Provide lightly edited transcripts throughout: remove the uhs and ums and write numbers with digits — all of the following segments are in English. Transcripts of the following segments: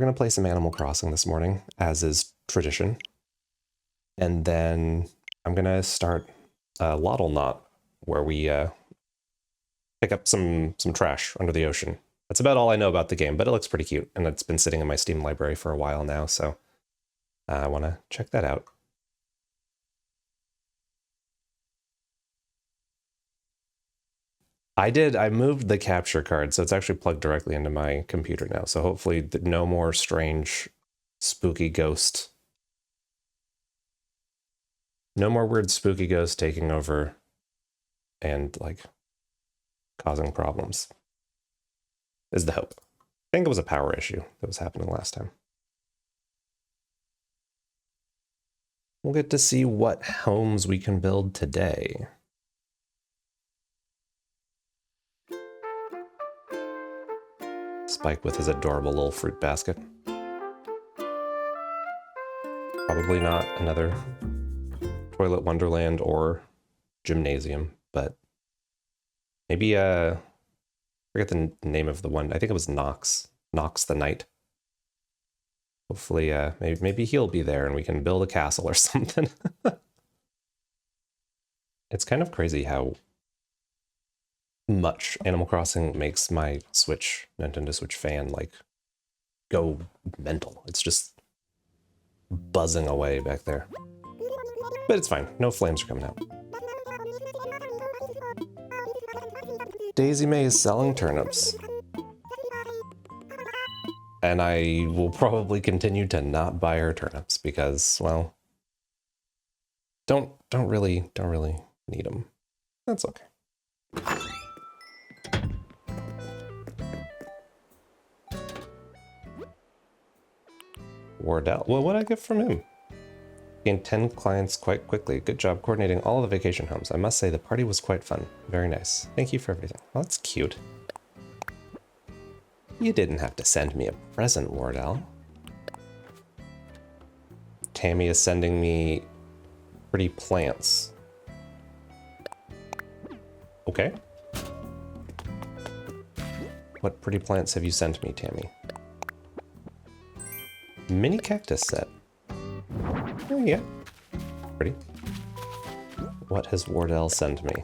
we're going to play some Animal Crossing this morning, as is tradition. And then I'm going to start Lottle Knot, where we pick up some trash under the ocean. That's about all I know about the game, but it looks pretty cute, and it's been sitting in my Steam library for a while now, so I want to check that out. I moved the capture card, so it's actually plugged directly into my computer now, so hopefully no more strange, spooky ghost. No more weird spooky ghosts taking over and, like, causing problems. Is the hope. I think it was a power issue that was happening last time. We'll get to see what homes we can build today. Spike with his adorable little fruit basket. Probably not another Toilet Wonderland or Gymnasium, but maybe I forget the name of the one. I think it was Nox the Knight. Hopefully, maybe he'll be there and we can build a castle or something. It's kind of crazy how much Animal Crossing makes my Nintendo Switch fan, like, go mental. It's just buzzing away back there. But it's fine. No flames are coming out. Daisy May is selling turnips. And I will probably continue to not buy her turnips because, well, don't really need them. That's okay. Wardell. Well, what did I get from him? Gained 10 clients quite quickly. Good job coordinating all the vacation homes. I must say the party was quite fun. Very nice. Thank you for everything. Well, that's cute. You didn't have to send me a present, Wardell. Tammy is sending me pretty plants. Okay. What pretty plants have you sent me, Tammy? Mini cactus set. Oh, yeah. Pretty. What has Wardell sent me?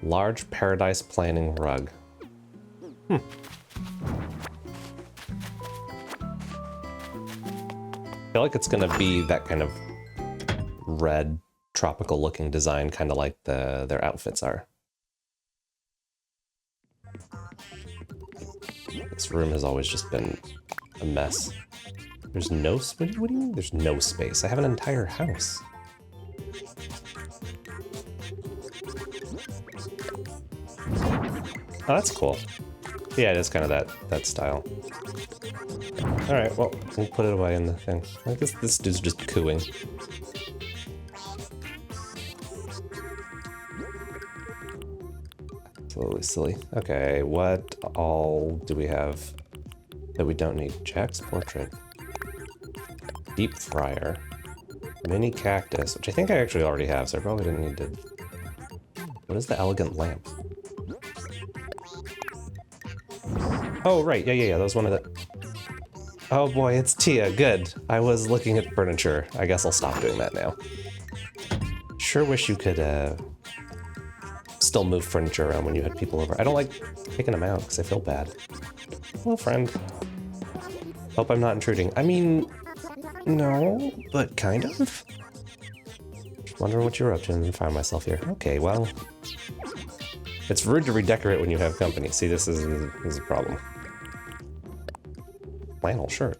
Large paradise planning rug. I feel like it's gonna be that kind of red, tropical looking design, kind of like their outfits are. This room has always just been a mess. There's no space? What do you mean there's no space? I have an entire house. Oh, that's cool. Yeah, it is kind of that style. Alright, well, we'll put it away in the thing. I guess this dude's just cooing. Absolutely silly. Okay, what all do we have that we don't need? Jack's portrait. Deep fryer. Mini cactus, which I think I actually already have, so I probably didn't need to... What is the elegant lamp? Oh, right, yeah, that was one of the... Oh boy, it's Tia, good. I was looking at furniture. I guess I'll stop doing that now. Sure wish you could, still move furniture around when you had people over. I don't like picking them out, because I feel bad. Hello, friend. Hope I'm not intruding. I mean, no, but kind of. Wondering what you're up to and find myself here. Okay, well... It's rude to redecorate when you have company. See, this is a problem. Flannel shirt.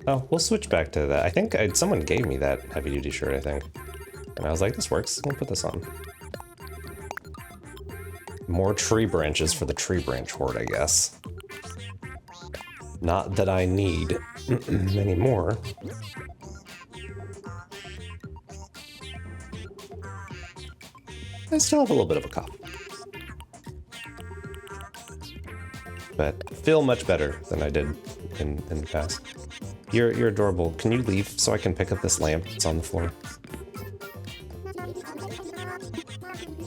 Oh, we'll switch back to that. I think someone gave me that heavy-duty shirt, I think. And I was like, this works. We'll put this on. More tree branches for the tree branch horde, I guess. Not that I need many more. I still have a little bit of a cough. But feel much better than I did in the past. You're adorable. Can you leave so I can pick up this lamp that's on the floor?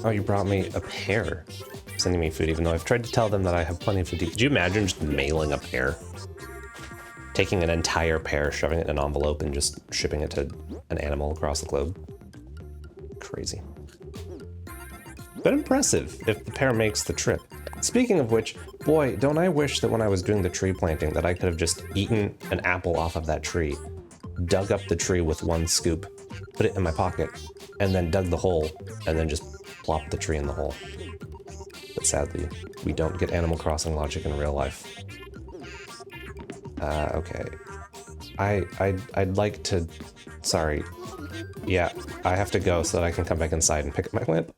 Oh, you brought me a pear. sending me food, even though I've tried to tell them that I have plenty of food. Could you imagine just mailing a pear? Taking an entire pear, shoving it in an envelope, and just shipping it to an animal across the globe? Crazy. But impressive if the pear makes the trip. Speaking of which, boy, don't I wish that when I was doing the tree planting that I could have just eaten an apple off of that tree, dug up the tree with one scoop, put it in my pocket, and then dug the hole, and then just plopped the tree in the hole. But sadly, we don't get Animal Crossing logic in real life. Okay. I'd like to... Sorry. Yeah, I have to go so that I can come back inside and pick up my lamp.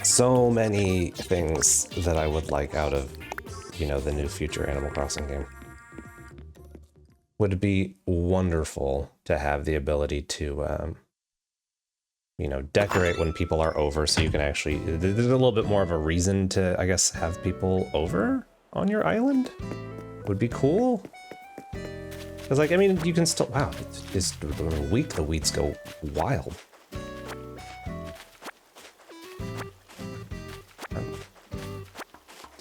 So many things that I would like out of, you know, the new future Animal Crossing game. Would be wonderful to have the ability to, you know, decorate when people are over, so you can actually... There's a little bit more of a reason to, I guess, have people over on your island. Would be cool. Because, like, I mean, you can still... Wow, this week the weeds go wild.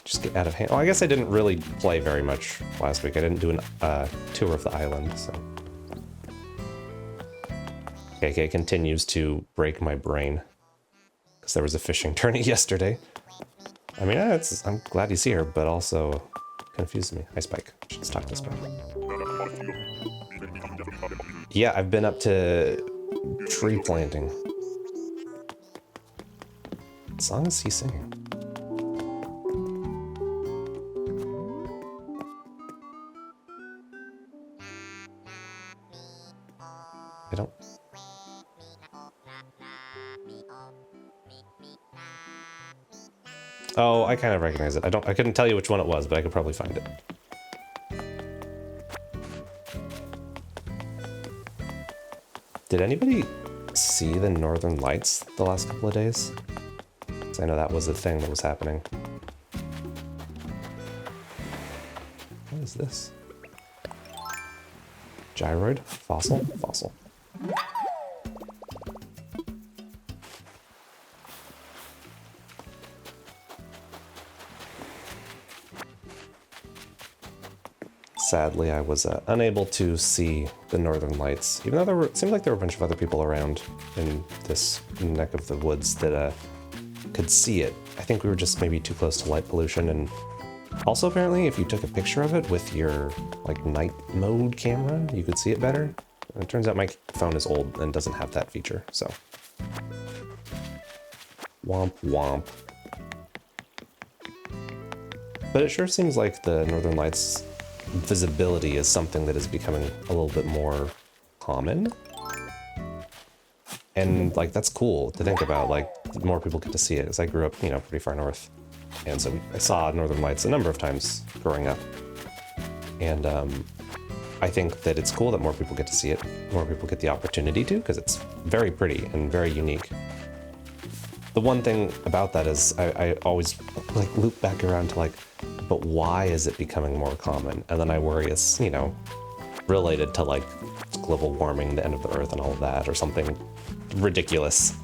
Just get out of hand. Oh, I guess I didn't really play very much last week. I didn't do a tour of the island, so... KK continues to break my brain. Because there was a fishing tourney yesterday. I mean, I'm glad he's here, but also confuses me. Hi, Spike. Let's talk to Spike. Yeah, I've been up to tree planting. What song is he singing? I don't... Oh, I kind of recognize it. I couldn't tell you which one it was, but I could probably find it. Did anybody see the Northern Lights the last couple of days? Because I know that was the thing that was happening. What is this? Gyroid? Fossil? Fossil. Sadly, I was unable to see the Northern Lights, even though it seemed like there were a bunch of other people around in this neck of the woods that could see it. I think we were just maybe too close to light pollution, and also apparently if you took a picture of it with your like night mode camera, you could see it better. And it turns out my phone is old and doesn't have that feature, so... Womp womp. But it sure seems like the Northern Lights visibility is something that is becoming a little bit more common. And like, that's cool to think about, like, more people get to see it, because I grew up, you know, pretty far north. And so I saw Northern Lights a number of times growing up. And I think that it's cool that more people get to see it, more people get the opportunity to, because it's very pretty and very unique. The one thing about that is I always like loop back around to like, but why is it becoming more common? And then I worry it's, you know, related to like global warming, the end of the earth and all of that, or something ridiculous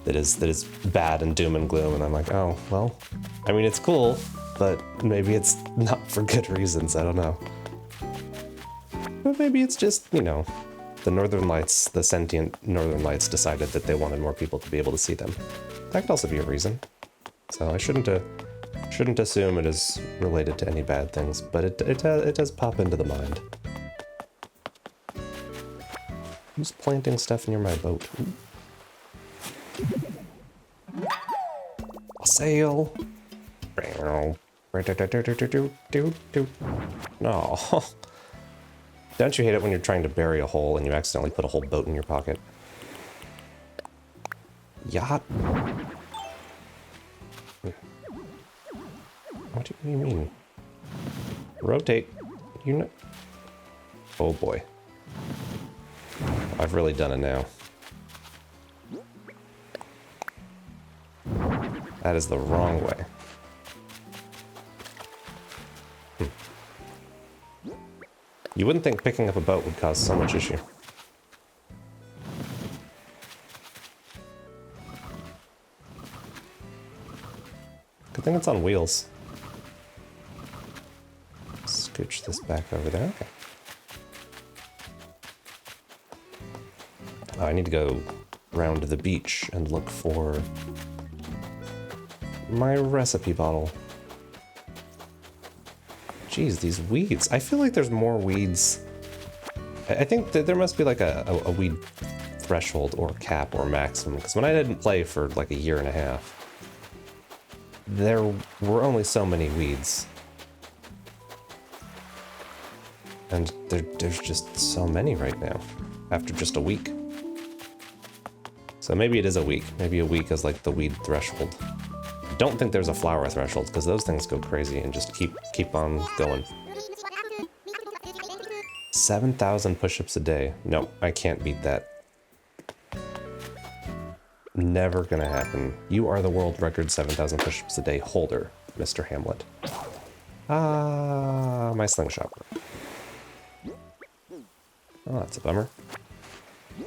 that is bad and doom and gloom. And I'm like, oh, well, I mean, it's cool, but maybe it's not for good reasons. I don't know. But maybe it's just, you know, the Northern Lights, the sentient Northern Lights decided that they wanted more people to be able to see them. That could also be a reason. So I shouldn't assume it is related to any bad things, but it does pop into the mind. Who's planting stuff near my boat? Ooh. A sail. No. Don't you hate it when you're trying to bury a hole and you accidentally put a whole boat in your pocket? Yacht. What do you mean? Rotate. You know. Oh boy. I've really done it now. That is the wrong way. You wouldn't think picking up a boat would cause so much issue. Good thing it's on wheels. Scooch this back over there. Okay. Oh, I need to go round the beach and look for my recipe bottle. Jeez, these weeds. I feel like there's more weeds. I think that there must be like a weed threshold or cap or maximum, because when I didn't play for like a year and a half, there were only so many weeds. And there's just so many right now, after just a week. So maybe it is a week. Maybe a week is like the weed threshold. Don't think there's a flower threshold, because those things go crazy and just keep on going. 7,000 push-ups a day. No, I can't beat that. Never gonna happen. You are the world record 7,000 push-ups a day holder, Mr. Hamlet. Ah, my slingshot. Oh, that's a bummer. You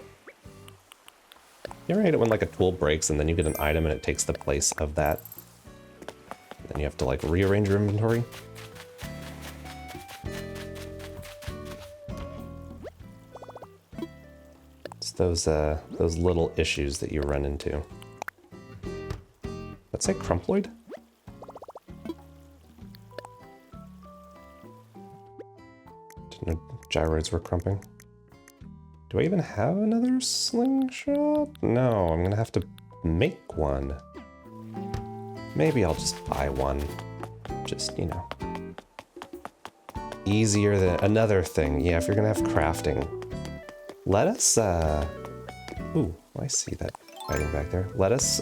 ever hate it when like a tool breaks and then you get an item and it takes the place of that? Then you have to like rearrange your inventory? It's those little issues that you run into. Let's say crumploid? Didn't know gyroids were crumping. Do I even have another slingshot? No, I'm gonna have to make one. Maybe I'll just buy one. Just, you know. Easier than another thing. Yeah, if you're gonna have crafting. Let us, ooh, I see that fighting back there. Let us,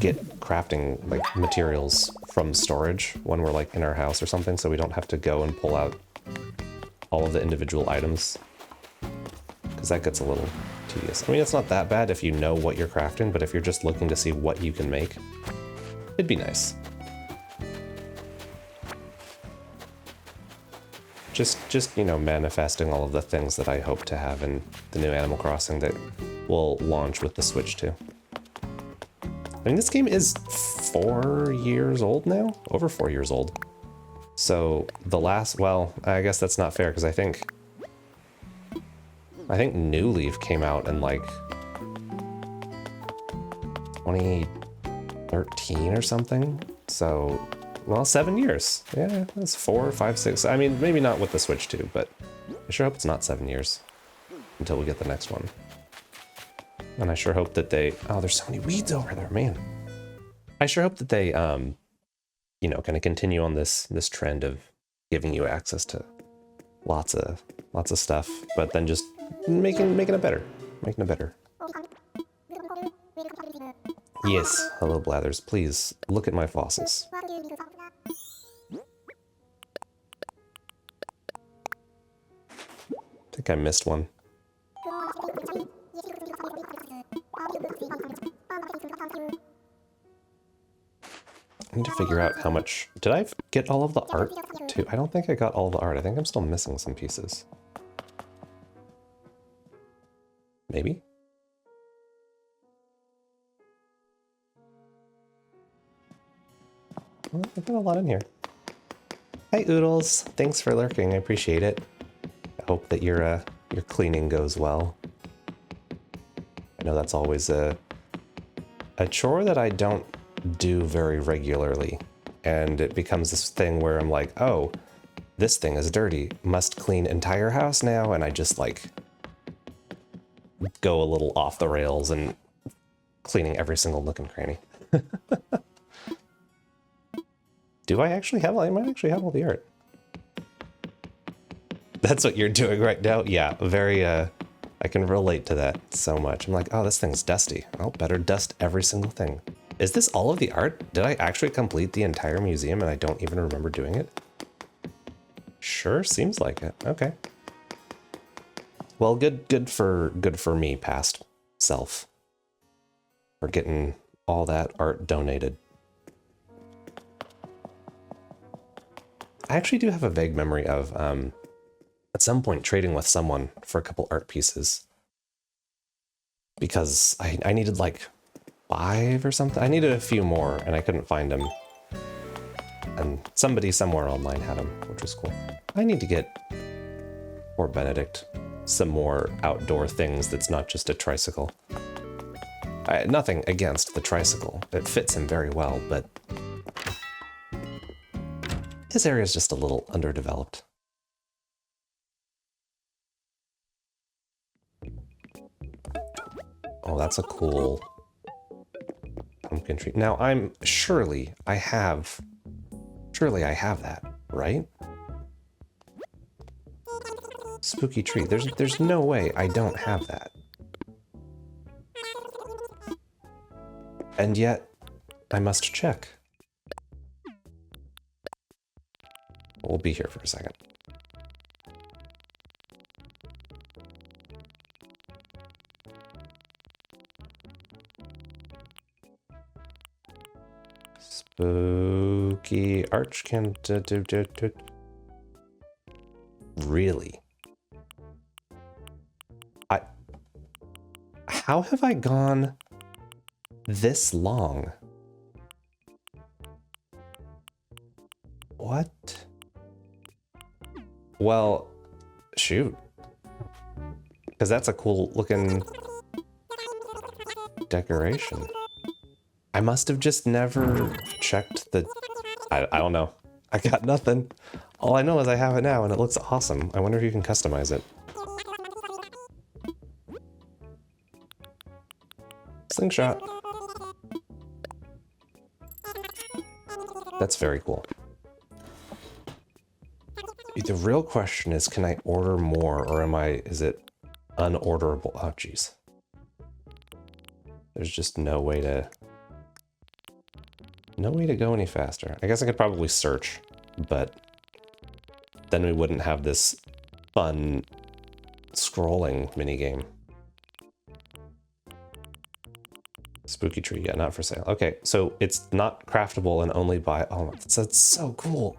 get crafting, like, materials from storage when we're, like, in our house or something, so we don't have to go and pull out all of the individual items. Because that gets a little tedious. I mean, it's not that bad if you know what you're crafting, but if you're just looking to see what you can make, it'd be nice. Just, you know, manifesting all of the things that I hope to have in the new Animal Crossing that will launch with the Switch too. I mean, this game is 4 years old now? Over 4 years old. So the last, well, I guess that's not fair because I think New Leaf came out in like 2013 or something. So, well, 7 years. Yeah, that's 4, 5, 6. I mean, maybe not with the Switch 2, but I sure hope it's not 7 years until we get the next one. And I sure hope that they, oh, there's so many weeds over there, man. I sure hope that they, you know, kind of continue on this trend of giving you access to lots of stuff, but then just making it better, Yes, hello Blathers, please look at my fossils. I think I missed one. I need to figure out how much... Did I get all of the art too? I don't think I got all the art. I think I'm still missing some pieces. Maybe? Well, I got a lot in here. Hi Oodles, thanks for lurking. I appreciate it. I hope that your cleaning goes well. I know that's always a chore that I don't do very regularly, and it becomes this thing where I'm like, oh, this thing is dirty, must clean entire house now, and I just like go a little off the rails and cleaning every single nook and cranny. Do I actually have? I might actually have all the art. That's what you're doing right now? Yeah, very, I can relate to that so much. I'm like, oh, this thing's dusty. I'll better dust every single thing. Is this all of the art? Did I actually complete the entire museum and I don't even remember doing it? Sure, seems like it. Okay. Well, good for me, past self, for getting all that art donated. I actually do have a vague memory of, at some point, trading with someone for a couple art pieces. Because I needed, like, 5 or something. I needed a few more and I couldn't find them. And somebody somewhere online had them, which was cool. I need to get poor Benedict some more outdoor things that's not just a tricycle. Nothing against the tricycle. It fits him very well, but this area is just a little underdeveloped. Oh, that's a cool pumpkin tree. Now surely I have that, right? Spooky tree. There's no way I don't have that. And yet, I must check. We'll be here for a second. Spooky arch can really? How have I gone this long? What? Well, shoot. Because that's a cool looking decoration. I must have just never checked the... I don't know. I got nothing. All I know is I have it now and it looks awesome. I wonder if you can customize it. Slingshot. That's very cool. The real question is, can I order more or is it unorderable? Oh, jeez. There's just no way to go any faster. I guess I could probably search, but then we wouldn't have this fun scrolling minigame. Spooky tree, yeah, not for sale. Okay, so it's not craftable and only by... Oh, that's so cool.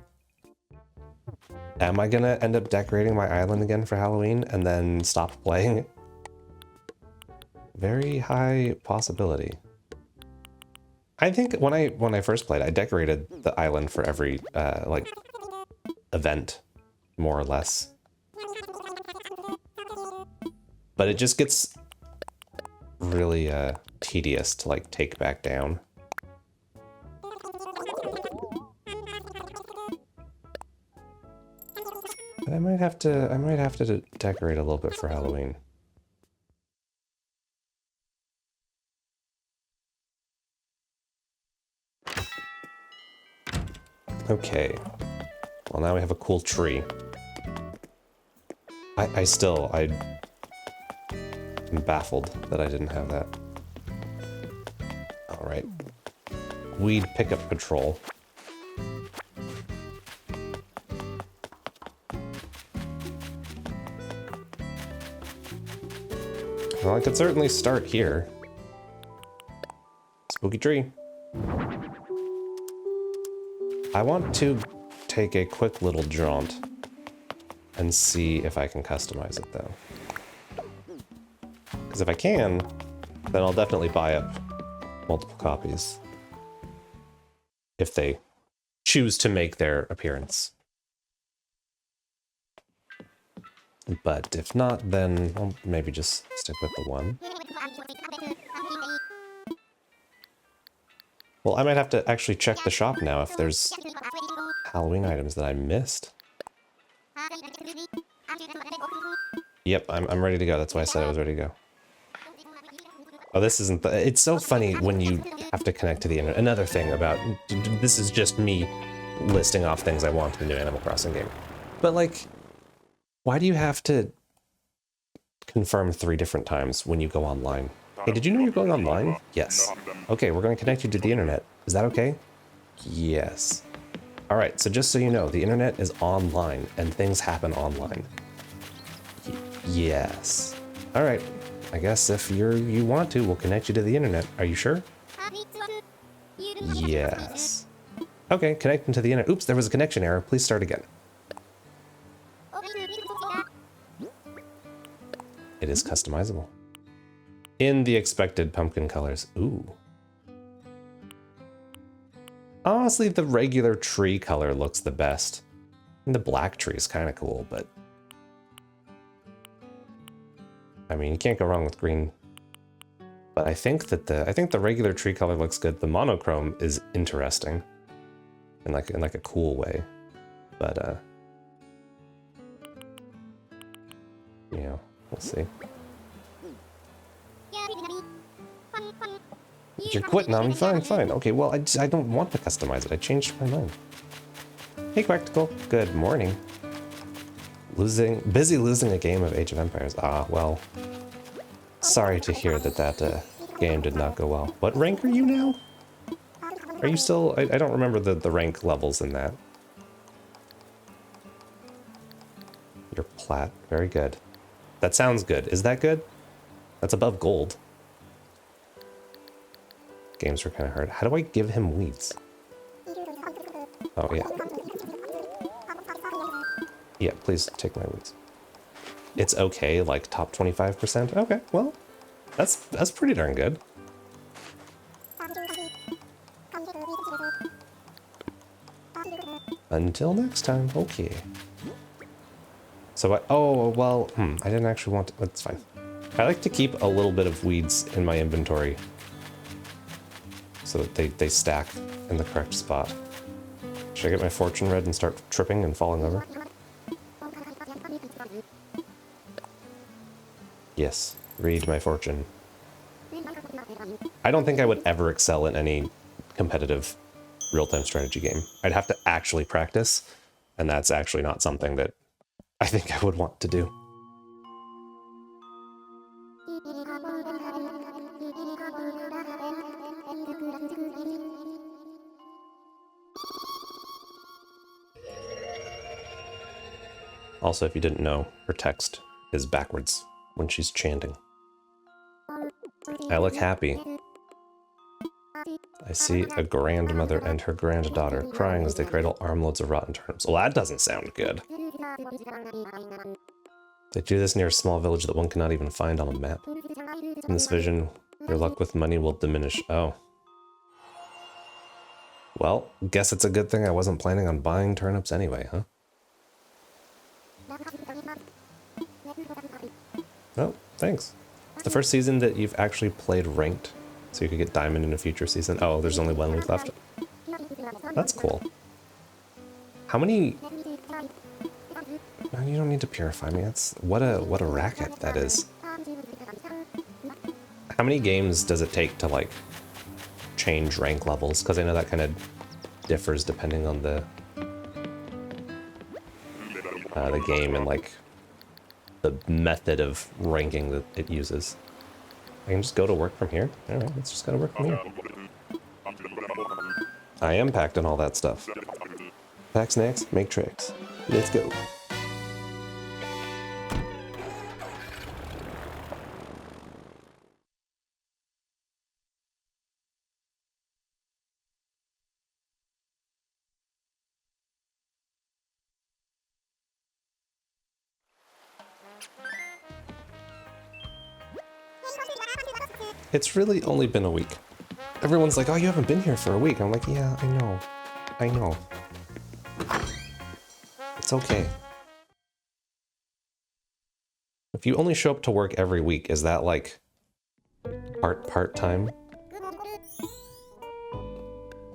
Am I gonna end up decorating my island again for Halloween and then stop playing? Very high possibility. I think when I first played, I decorated the island for every like event, more or less. But it just gets really tedious to like take back down. But I might have to decorate a little bit for Halloween. Okay. Well, now we have a cool tree. I'm baffled that I didn't have that. All right. Weed pickup patrol. Well, I could certainly start here. Spooky tree. I want to take a quick little jaunt and see if I can customize it, though. Because if I can, then I'll definitely buy up multiple copies. If they choose to make their appearance. But if not, then I'll maybe just stick with the one. Well, I might have to actually check the shop now if there's Halloween items that I missed. Yep, I'm ready to go. That's why I said I was ready to go. Oh, this isn't the... It's so funny when you have to connect to the internet. Another thing about... This is just me listing off things I want in the new Animal Crossing game. But, like, why do you have to confirm 3 different times when you go online? Hey, did you know you're going online? Yes. Okay, we're going to connect you to the internet. Is that okay? Yes. All right, so just so you know, the internet is online and things happen online. Yes. All right, I guess if you want to, we'll connect you to the internet. Are you sure? Yes. Okay, connecting to the internet. Oops, there was a connection error. Please start again. It is customizable. In the expected pumpkin colors. Ooh, Honestly, the regular tree color looks the best. And the black tree is kind of cool, but... I mean, you can't go wrong with green. But I think that the regular tree color looks good. The monochrome is interesting. In like a cool way. But, you know, we'll see. You're quitting on me? Fine, fine. Okay, well, I don't want to customize it. I changed my mind. Hey, Quactical. Good morning. Busy losing a game of Age of Empires. Ah, well. Sorry to hear that game did not go well. What rank are you now? Are you still... I don't remember the rank levels in that. You're plat. Very good. That sounds good. Is that good? That's above gold. Games were kind of hard. How do I give him weeds? Oh, yeah. Yeah, please take my weeds. It's okay, like top 25%? Okay, well, that's pretty darn good. Until next time, okay. So oh, well, I didn't actually want to, that's fine. I like to keep a little bit of weeds in my inventory so that they stack in the correct spot. Should I get my fortune read and start tripping and falling over? Yes, read my fortune. I don't think I would ever excel in any competitive real-time strategy game. I'd have to actually practice, and that's actually not something that I think I would want to do. Also, if you didn't know, her text is backwards when she's chanting. I look happy. I see a grandmother and her granddaughter crying as they cradle armloads of rotten turnips. Well, that doesn't sound good. They do this near a small village that one cannot even find on a map. In this vision, your luck with money will diminish. Oh. Well, guess it's a good thing I wasn't planning on buying turnips anyway, huh? Oh, thanks. It's the first season that you've actually played ranked, so you could get diamond in a future season. Oh, there's only 1 week left. That's cool. How many... No, you don't need to purify me. That's... What a racket that is. How many games does it take to, like, change rank levels? Because I know that kind of differs depending on the game and, like, the method of ranking that it uses. I can just go to work from here? Alright, let's just go to work from here. I am packed on all that stuff. Pack snacks, make tricks. Let's go. It's really only been a week. Everyone's like, oh, you haven't been here for a week. I'm like, yeah, I know. It's okay. If you only show up to work every week, is that like part-time?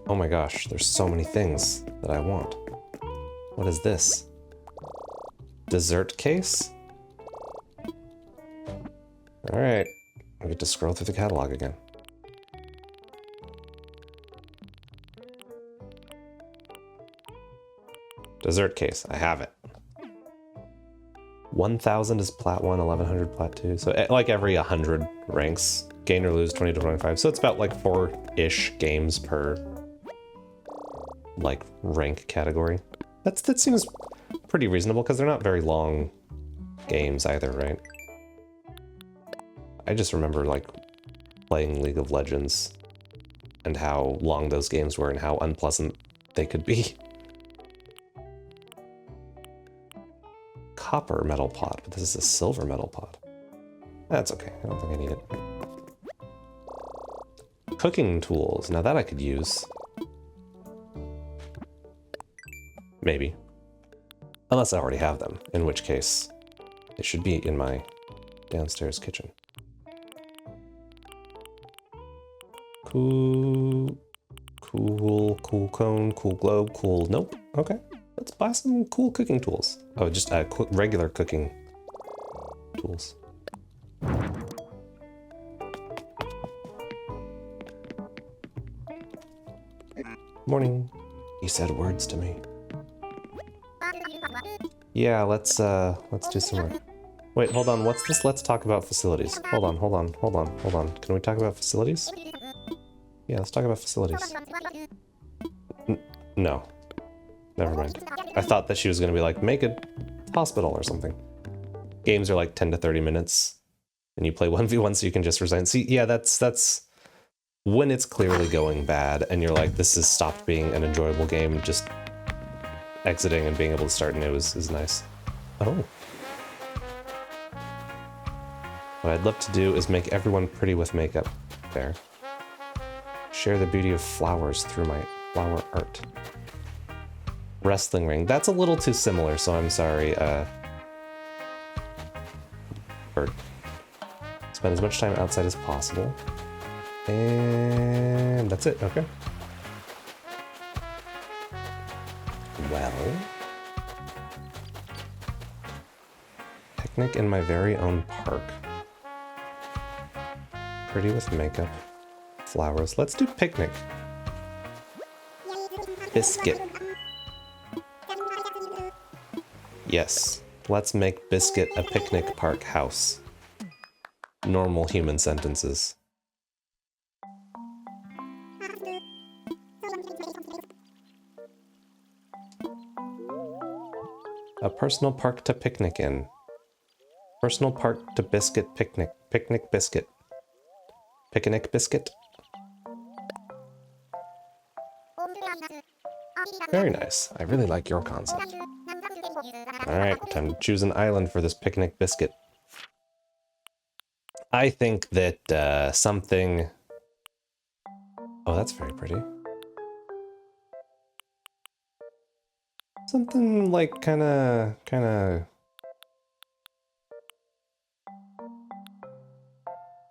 Oh my gosh, there's so many things that I want. What is this? Dessert case? All right. I get to scroll through the catalog again. Dessert case, I have it. 1,000 is plat 1, 1,100 plat 2. So like every 100 ranks, gain or lose 20 to 25. So it's about like 4-ish games per like rank category. That seems pretty reasonable because they're not very long games either, right? I just remember, like, playing League of Legends and how long those games were and how unpleasant they could be. Copper metal pot, but this is a silver metal pot. That's okay, I don't think I need it. Cooking tools, now that I could use. Maybe. Unless I already have them, in which case they should be in my downstairs kitchen. Cool cone, cool globe, cool... Nope. Okay. Let's buy some cool cooking tools. Oh, just regular cooking tools. Morning. He said words to me. Yeah, let's do some more. Wait, hold on. What's this? Let's talk about facilities. Hold on. Can we talk about facilities? Yeah, let's talk about facilities. No. Never mind. I thought that she was going to be like, make a hospital or something. Games are like 10 to 30 minutes, and you play 1v1 so you can just resign. See, yeah, that's when it's clearly going bad, and you're like, this has stopped being an enjoyable game, just exiting and being able to start new is nice. Oh. What I'd love to do is make everyone pretty with makeup. There. Share the beauty of flowers through my flower art. Wrestling ring. That's a little too similar, so I'm sorry, Bert. Spend as much time outside as possible. And that's it, okay. Well... Picnic in my very own park. Pretty with makeup. Flowers. Let's do picnic. Biscuit. Yes. Let's make Biscuit a picnic park house. Normal human sentences. A personal park to picnic in. Personal park to Biscuit picnic. Picnic Biscuit. Picnic Biscuit. Very nice. I really like your concept. Alright, time to choose an island for this Picnic Biscuit. I think that something... Oh, that's very pretty. Something like kinda...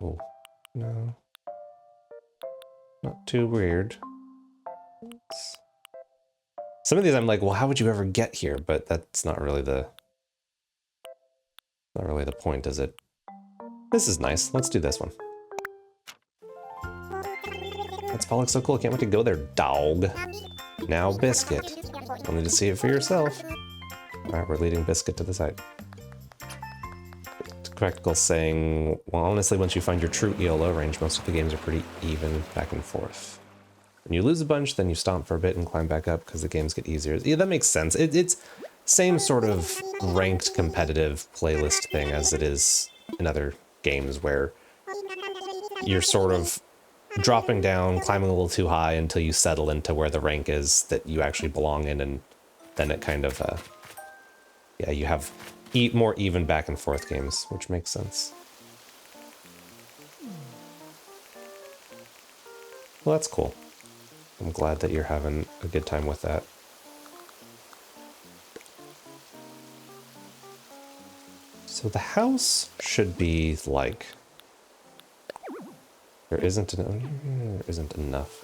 Oh, no. Not too weird. Some of these I'm like, well, how would you ever get here? But that's not really the point, is it? This is nice. Let's do this one. That spot looks so cool. I can't wait to go there, dog. Now Biscuit. You'll need to see it for yourself. Alright, we're leading Biscuit to the site. Practical saying, well, honestly, once you find your true ELO range, most of the games are pretty even back and forth. When you lose a bunch, then you stomp for a bit and climb back up because the games get easier. Yeah, that makes sense. It's same sort of ranked competitive playlist thing as it is in other games where you're sort of dropping down, climbing a little too high until you settle into where the rank is that you actually belong in, and then it kind of, yeah, you have more even back and forth games, which makes sense. Well, that's cool. I'm glad that you're having a good time with that. So the house should be like... There isn't enough.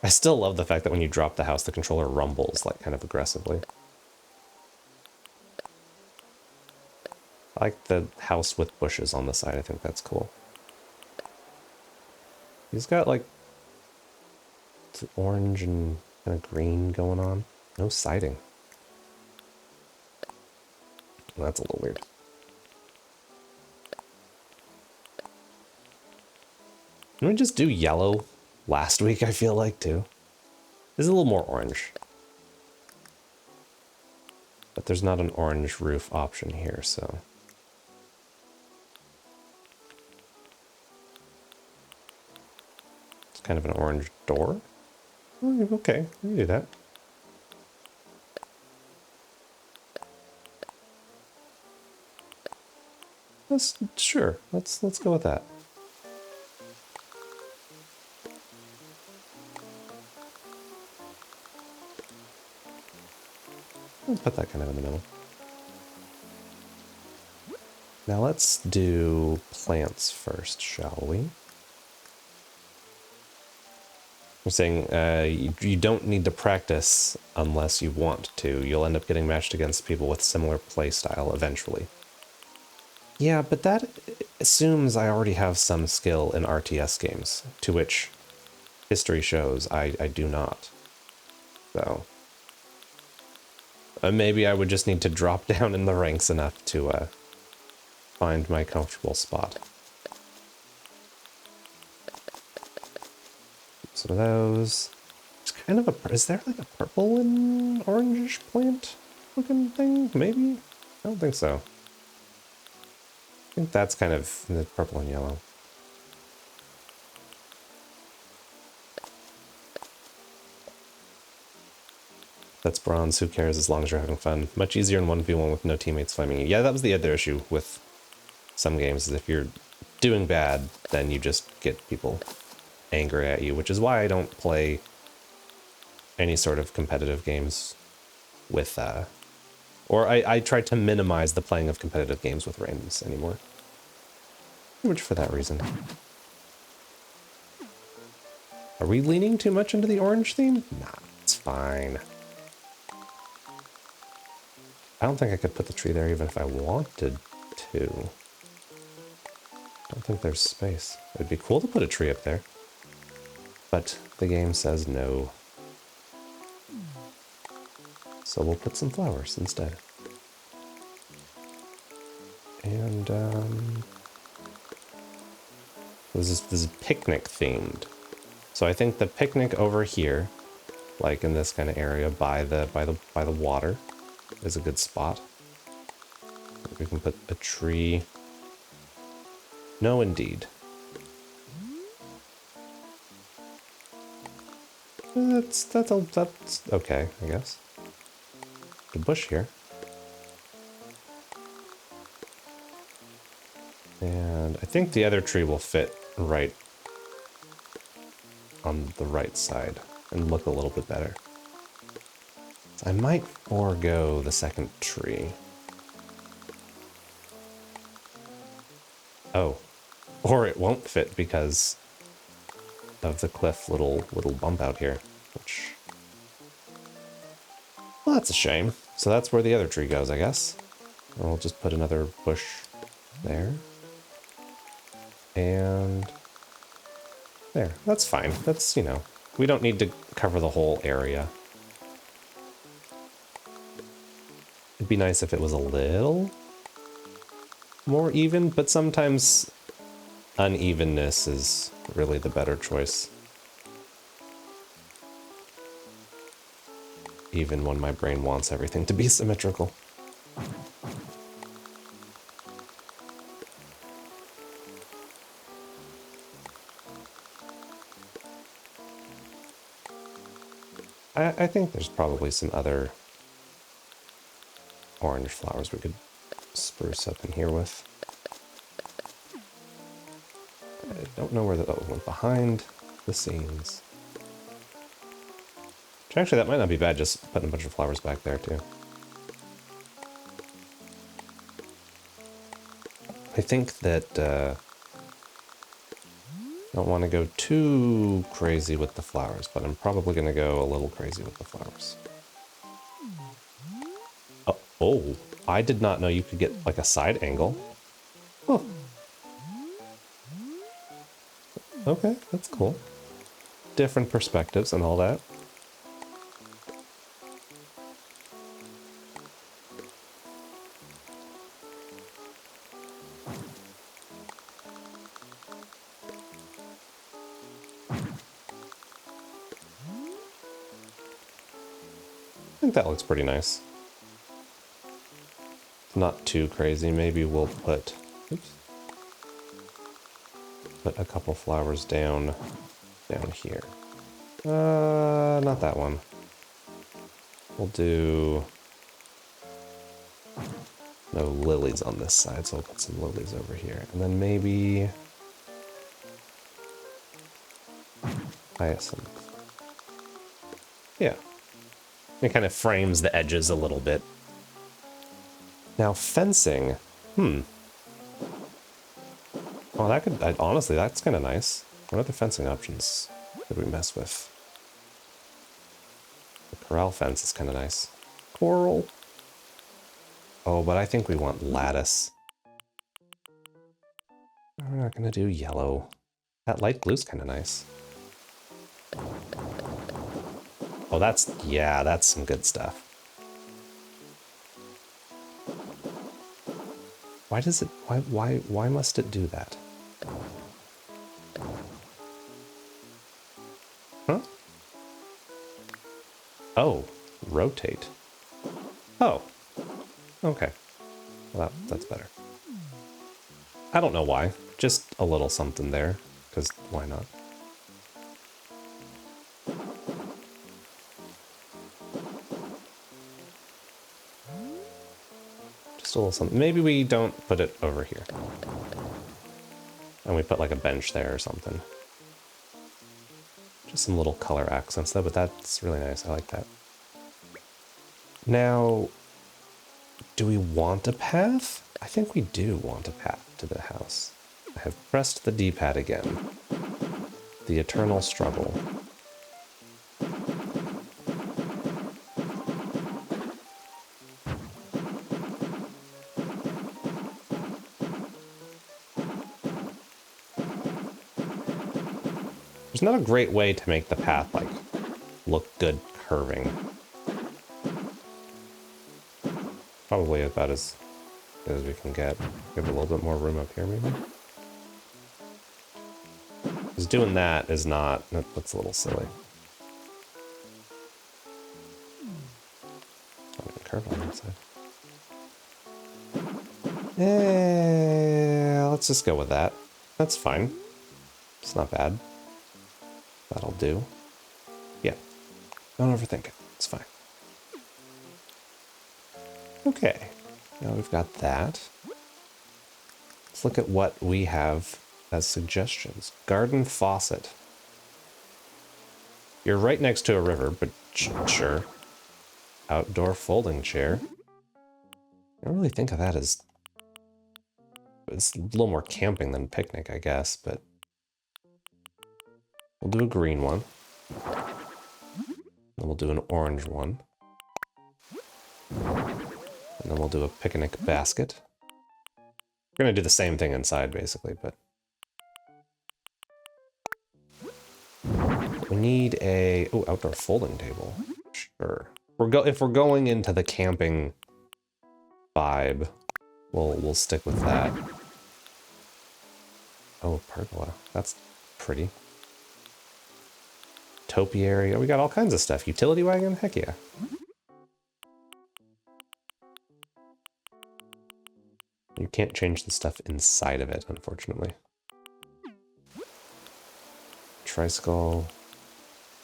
I still love the fact that when you drop the house, the controller rumbles like kind of aggressively. I like the house with bushes on the side. I think that's cool. He's got like orange and kind of green going on. No siding. Well, that's a little weird. Didn't we just do yellow last week, I feel like, too? This is a little more orange. But there's not an orange roof option here, so... It's kind of an orange door? Oh, okay, we can do that. Sure, let's go with that. We'll put that kind of in the middle. Now let's do plants first, shall we? I'm saying you don't need to practice unless you want to. You'll end up getting matched against people with similar play style eventually. Yeah, but that assumes I already have some skill in RTS games, to which history shows I do not. So maybe I would just need to drop down in the ranks enough to find my comfortable spot. Some of those. It's kind of a... Is there like a purple and orangish plant looking thing? Maybe? I don't think so. I think that's kind of the purple and yellow. That's bronze. Who cares as long as you're having fun? Much easier in 1v1 with no teammates flaming you. Yeah, that was the other issue with some games, is if you're doing bad, then you just get people angry at you, which is why I don't play any sort of competitive games with, or I try to minimize the playing of competitive games with randoms anymore. Pretty much for that reason. Are we leaning too much into the orange theme? Nah, it's fine. I don't think I could put the tree there even if I wanted to. I don't think there's space. It'd be cool to put a tree up there, but the game says no. So we'll put some flowers instead. And this is picnic themed. So I think the picnic over here, like in this kind of area by the water, is a good spot. We can put a tree. No, indeed. That's okay, I guess. A bush here. And I think the other tree will fit right on the right side and look a little bit better. I might forego the second tree. Oh, or it won't fit because of the cliff little bump out here, which, well, that's a shame. So that's where the other tree goes, I guess. And we'll just put another bush there. And there, that's fine. That's, you know, we don't need to cover the whole area. It'd be nice if it was a little more even, but sometimes unevenness is really the better choice. Even when my brain wants everything to be symmetrical. I think there's probably some other orange flowers we could spruce up in here with. I don't know where that went behind the scenes. Actually, that might not be bad, just putting a bunch of flowers back there too. I think that I don't want to go too crazy with the flowers, but I'm probably going to go a little crazy with the flowers. Oh, I did not know you could get like a side angle. Oh. Okay, that's cool. Different perspectives and all that. I think that looks pretty nice. Not too crazy. Maybe we'll put, oops, put a couple flowers down here. Not that one. We'll do no lilies on this side, so we'll put some lilies over here. And then maybe hyacinth. Yeah. It kind of frames the edges a little bit. Now fencing, well, that could, honestly, that's kind of nice. What other fencing options could we mess with? The corral fence is kind of nice. Coral. Oh, but I think we want lattice. We're not going to do yellow. That light blue's kind of nice. Oh, that's, yeah, that's some good stuff. Why does it, why must it do that? Huh? Oh, rotate. Oh, okay. Well, that's better. I don't know why. Just a little something there, because why not? Just a little something. Maybe we don't put it over here. And we put like a bench there or something. Just some little color accents though, but that's really nice. I like that. Now, do we want a path? I think we do want a path to the house. I have pressed the D-pad again. The eternal struggle. There's not a great way to make the path, like, look good curving. Probably about as good as we can get. Give a little bit more room up here, maybe? Because doing that is not... That's a little silly. Not even curve on that side. Yeah, let's just go with that. That's fine. It's not bad. That'll do. Yeah. Don't overthink it. It's fine. Okay. Now we've got that. Let's look at what we have as suggestions. Garden faucet. You're right next to a river, but sure. Outdoor folding chair. I don't really think of that as... It's a little more camping than picnic, I guess, but... We'll do a green one. Then we'll do an orange one. And then we'll do a picnic basket. We're going to do the same thing inside, basically, but... We need a... Oh, outdoor folding table. Sure. If we're going into the camping vibe, we'll stick with that. Oh, pergola. That's pretty. Topiary. Oh, we got all kinds of stuff. Utility wagon? Heck yeah. You can't change the stuff inside of it, unfortunately. Tricycle.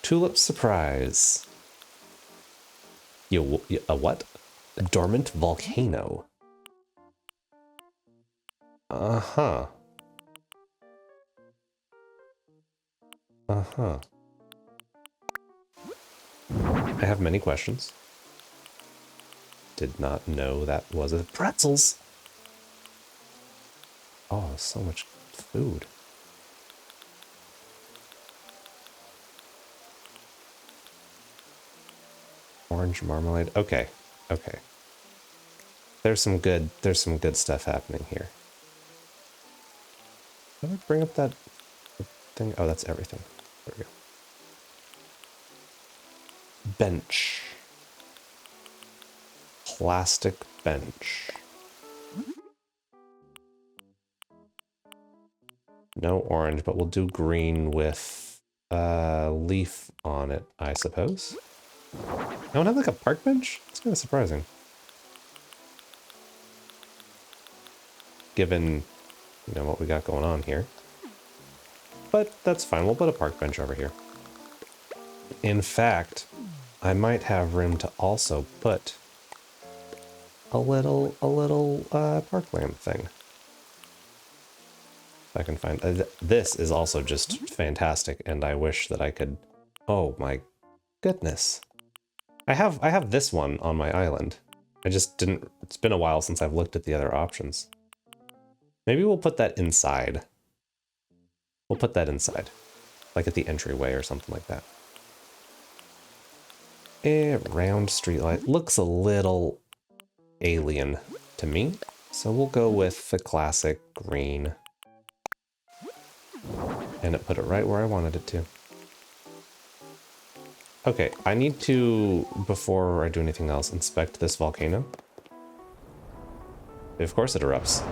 Tulip surprise. A what? A dormant volcano. Uh-huh. Uh-huh. I have many questions. Did not know that was a pretzels. Oh, so much food. Orange marmalade. Okay. Okay. There's some good stuff happening here. Did I bring up that thing? Oh, that's everything. There we go. Bench. Plastic bench. No orange, but we'll do green with a leaf on it, I suppose. I don't have like a park bench? It's kind of surprising. Given, you know, what we got going on here. But that's fine, we'll put a park bench over here. In fact, I might have room to also put a little parkland thing. If I can find... this is also just fantastic, and I wish that I could... Oh my goodness. I have this one on my island. I just didn't, it's been a while since I've looked at the other options. Maybe we'll put that inside. We'll put that inside. Like at the entryway or something like that. A round streetlight looks a little alien to me. So we'll go with the classic green. And it put it right where I wanted it to. Okay, I need to, before I do anything else, inspect this volcano. Of course it erupts.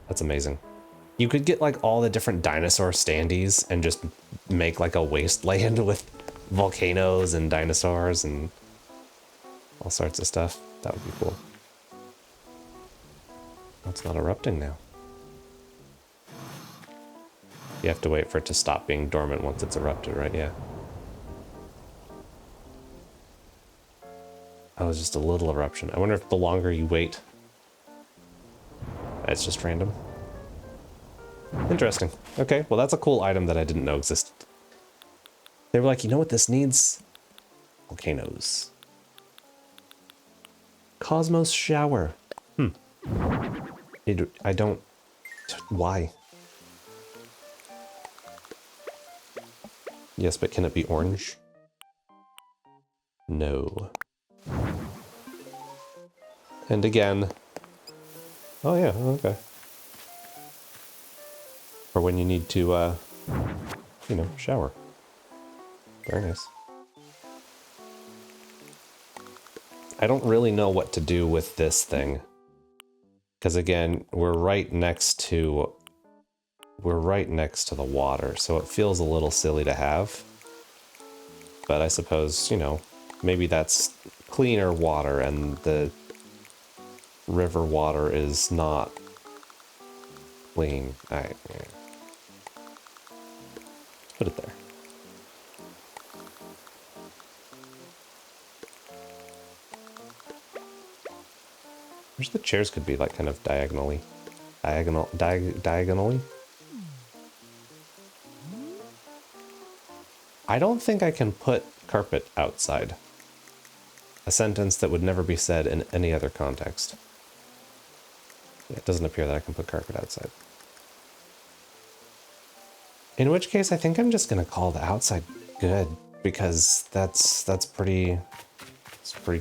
That's amazing. You could get like all the different dinosaur standees and just make like a wasteland with volcanoes and dinosaurs and all sorts of stuff. That would be cool. It's not erupting now. You have to wait for it to stop being dormant once it's erupted, right? Yeah. That was just a little eruption. I wonder if the longer you wait, it's just random. Interesting. Okay, well that's a cool item that I didn't know existed. They were like, you know what this needs? Volcanoes. Cosmos shower. I don't... Why? Yes, but can it be orange? No. And again... Oh yeah, okay. For when you need to, you know, shower. Very nice. I don't really know what to do with this thing. Because again, we're right next to the water, so it feels a little silly to have. But I suppose, you know, maybe that's cleaner water and the river water is not clean. Yeah. Put it there. Wish the chairs could be like kind of diagonally. Diagonally? I don't think I can put carpet outside. A sentence that would never be said in any other context. Yeah, it doesn't appear that I can put carpet outside. In which case, I think I'm just gonna call the outside good, because that's pretty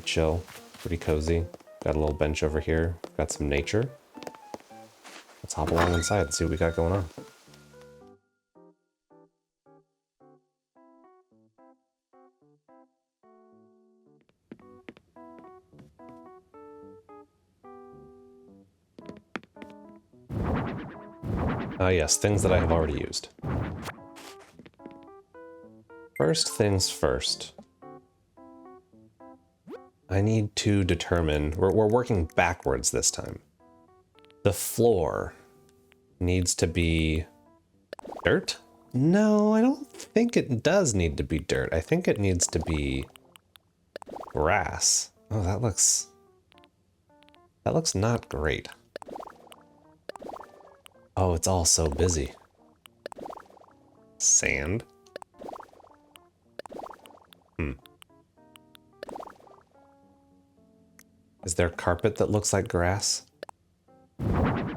chill, pretty cozy. Got a little bench over here, got some nature. Let's hop along inside and see what we got going on. Yes, things that I have already used. First things first. I need to determine, we're working backwards this time. The floor needs to be dirt? No, I don't think it does need to be dirt. I think it needs to be grass. Oh, that looks not great. Oh, it's all so busy. Sand? Is there carpet that looks like grass? I'm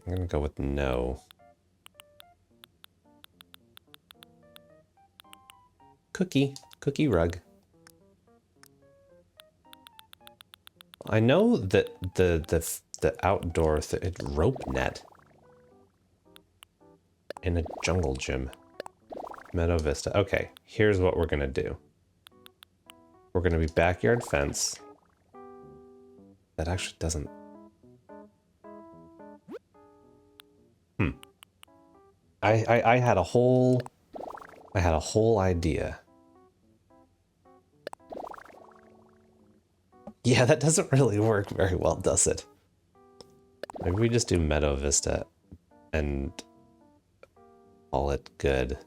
gonna go with no. Cookie rug. I know that the outdoor rope net in a jungle gym. Meadow Vista. Okay, here's what we're gonna do. We're gonna be backyard fence. That actually doesn't. I had a whole idea. Yeah, that doesn't really work very well, does it? Maybe we just do Meadow Vista and call it good.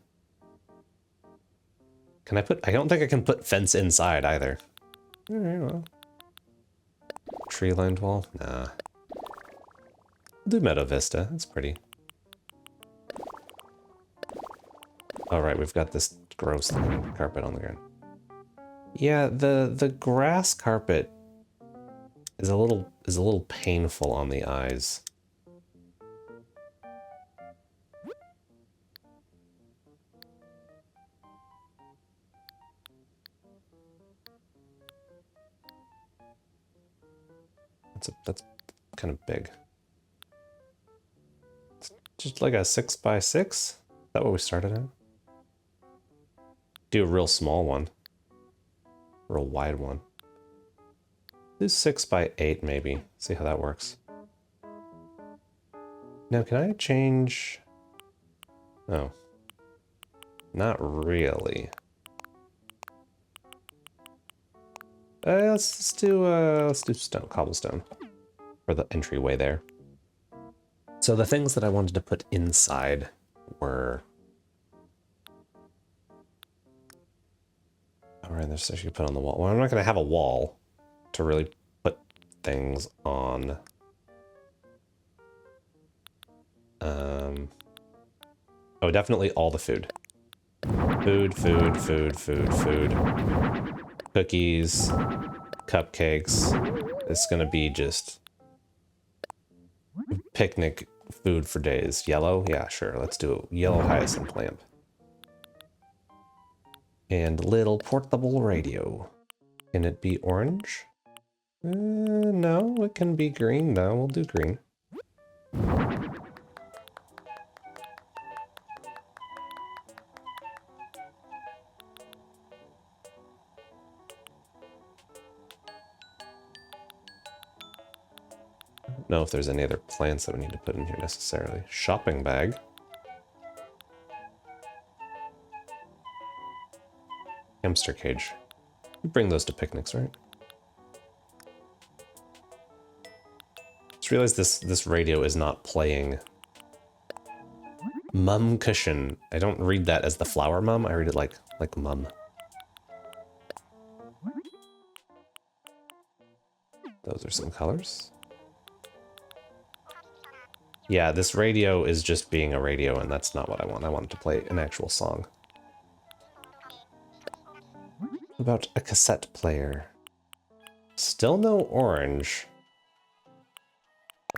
Can I put... I don't think I can put fence inside either. Alright, well. Tree-lined wall? Nah. We'll do Meadow Vista. That's pretty. All right, we've got this gross looking carpet on the ground. Yeah, the grass carpet is a little painful on the eyes. That's kind of big. It's just like a 6x6. Is that what we started at? Do a real small one. Real wide one. Do 6x8 maybe. See how that works. Now can I change? Oh. Not really. Let's do stone, cobblestone for the entryway there. So the things that I wanted to put inside were. All right, there's stuff you can put on the wall. Well, I'm not going to have a wall to really put things on. Oh, definitely all the food. Food. Cookies, cupcakes. It's gonna be just picnic food for days. Yellow? Yeah, sure. Let's do a yellow hyacinth lamp. And little portable radio. Can it be orange? No, it can be green though. We'll do green. I don't know if there's any other plants that we need to put in here necessarily. Shopping bag. Hamster cage. We bring those to picnics, right? Just realized this radio is not playing. Mum cushion. I don't read that as the flower mum. I read it like mum. Those are some colors. Yeah, this radio is just being a radio, and that's not what I want. I want it to play an actual song. About a cassette player. Still no orange.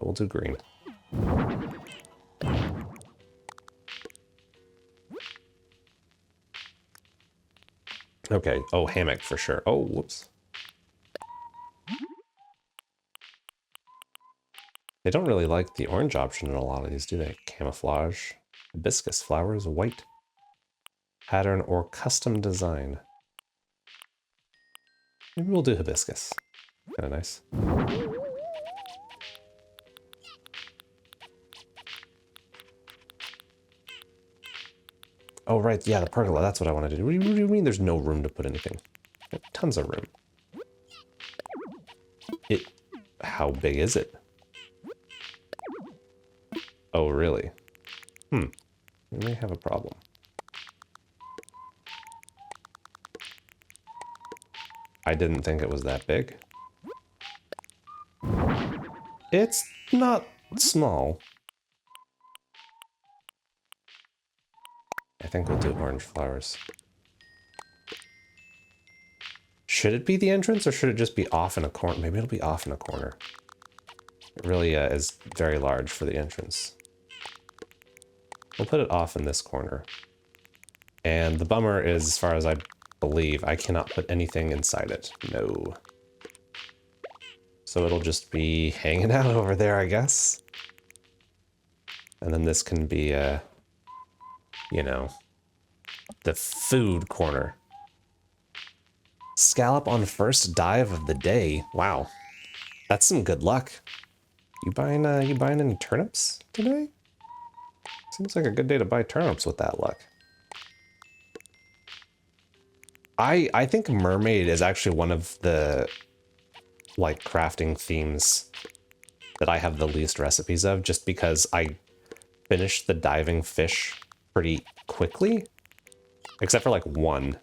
We'll do green. Okay. Oh, hammock for sure. Oh, whoops. They don't really like the orange option in a lot of these, do they? Camouflage. Hibiscus flowers, white. Pattern or custom design. Maybe we'll do hibiscus. Kind of nice. Oh, right. Yeah, the pergola. That's what I wanted to do. What do you mean there's no room to put anything? Tons of room. How big is it? Oh, really? We may have a problem. I didn't think it was that big. It's not small. I think we'll do orange flowers. Should it be the entrance or should it just be off in a corner? Maybe it'll be off in a corner. It really is very large for the entrance. We'll put it off in this corner. And the bummer is, as far as I believe, I cannot put anything inside it. No. So it'll just be hanging out over there, I guess. And then this can be, you know, the food corner. Scallop on first dive of the day. Wow. That's some good luck. You buying any turnips today? Seems like a good day to buy turnips with that luck. I think mermaid is actually one of the like crafting themes that I have the least recipes of, just because I finished the diving fish pretty quickly, except for like one.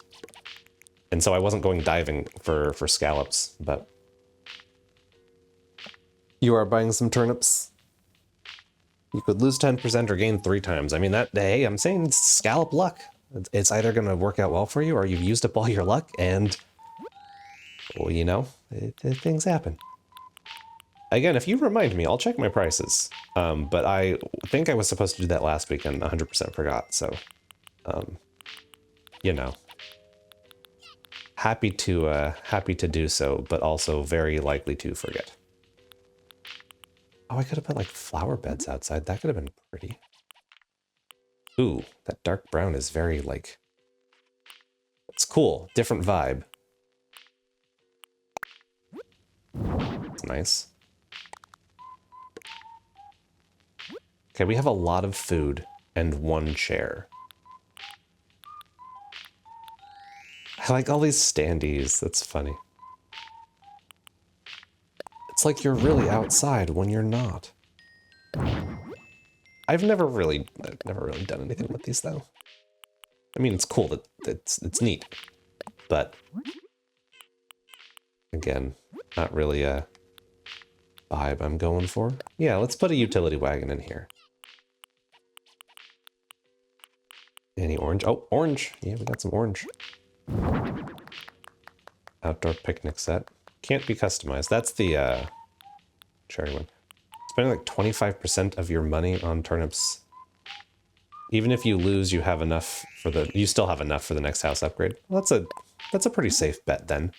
And so I wasn't going diving for scallops, but you are buying some turnips. You could lose 10% or gain 3 times. I mean, hey, I'm saying scallop luck. It's either going to work out well for you or you've used up all your luck and, well, you know, things happen. Again, if you remind me, I'll check my prices. But I think I was supposed to do that last week and 100% forgot. So, you know, happy to do so, but also very likely to forget. Oh, I could have put like flower beds outside. That could have been pretty. Ooh, that dark brown is very like, it's cool. Different vibe. It's nice. Okay, we have a lot of food and one chair. I like all these standees. That's funny. It's like you're really outside when you're not. I've never really done anything with these though. I mean, it's cool that it's neat, but again, not really a vibe I'm going for. Yeah, let's put a utility wagon in here. Any orange? Oh, orange. Yeah, we got some orange. Outdoor picnic set. Can't be customized. That's the cherry one. Spending like 25% of your money on turnips. Even if you lose, you have enough for the. You still have enough for the next house upgrade. Well, that's a pretty safe bet then.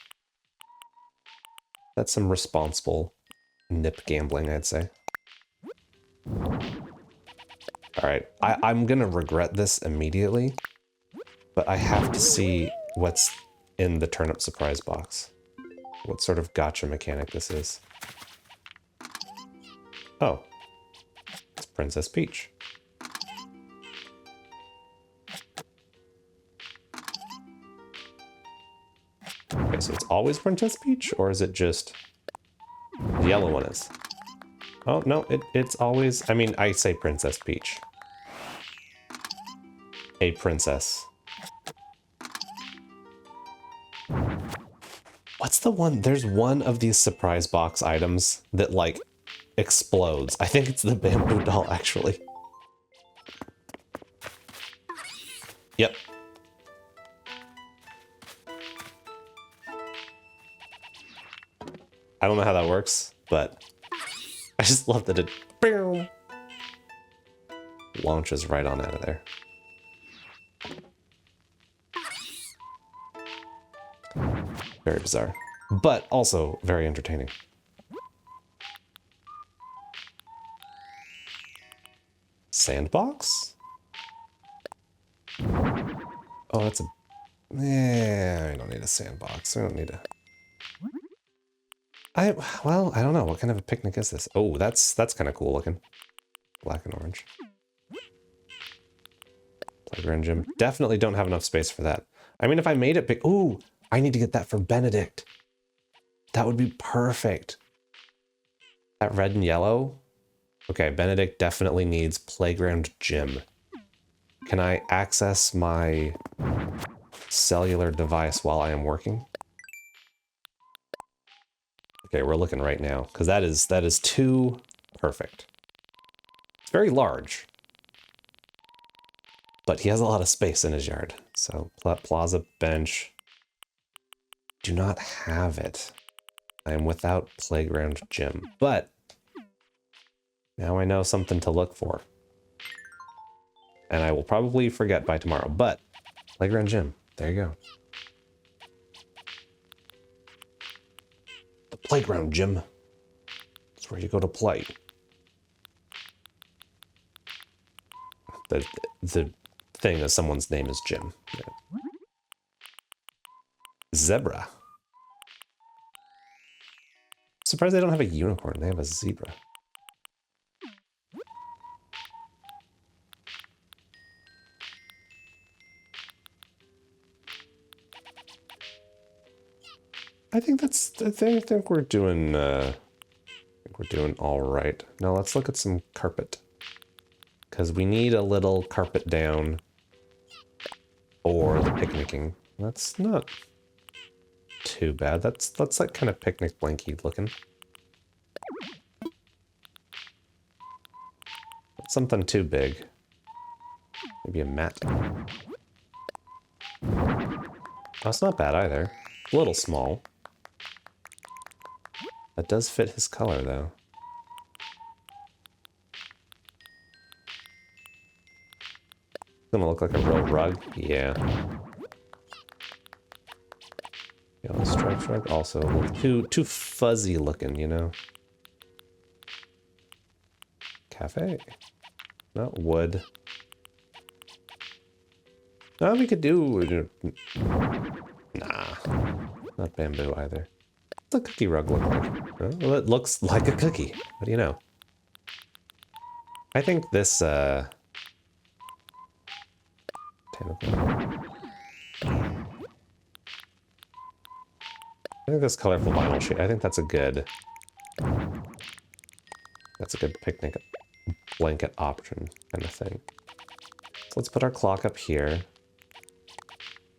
That's some responsible nip gambling, I'd say. All right, I'm gonna regret this immediately, but I have to see what's in the turnip surprise box. What sort of gotcha mechanic this is. Oh, it's Princess Peach. Okay, so it's always Princess Peach, or is it just the yellow one is? Oh, no, it's always, I mean, I say Princess Peach. A princess. What's the one? There's one of these surprise box items that, like, explodes. I think it's the bamboo doll, actually. Yep. I don't know how that works, but I just love that it launches right on out of there. Very bizarre, but also very entertaining. Sandbox? Oh, that's a... Yeah, I don't need a sandbox. I don't need a... Well, I don't know. What kind of a picnic is this? Oh, that's kind of cool looking. Black and orange. Playground gym. Definitely don't have enough space for that. I mean, if I made it big... Ooh, I need to get that for Benedict. That would be perfect. That red and yellow. Okay, Benedict definitely needs playground gym. Can I access my cellular device while I am working? Okay, we're looking right now, because that is too perfect. It's very large, but he has a lot of space in his yard. So plaza bench. Do not have it. I am without playground gym, but now I know something to look for. And I will probably forget by tomorrow, but playground gym, there you go. The playground gym. It's where you go to play. The thing is someone's name is Jim. Yeah. Zebra. Surprised they don't have a unicorn, they have a zebra. I think we're doing all right. Now let's look at some carpet, because we need a little carpet down for the picnicking. That's not too bad. That's like kind of picnic blanky looking. Not something too big. Maybe a mat. That's not bad either. A little small. That does fit his color, though. Gonna look like a real rug? Yeah. Yellow striped rug, also a little too fuzzy looking, you know? Cafe. Not wood. No, we could do... Nah. Not bamboo either. What's a cookie rug look like? Well, it looks like a cookie. What do you know? I think this, I think this colorful vinyl shade, I think that's a good picnic blanket option kind of thing. So let's put our clock up here.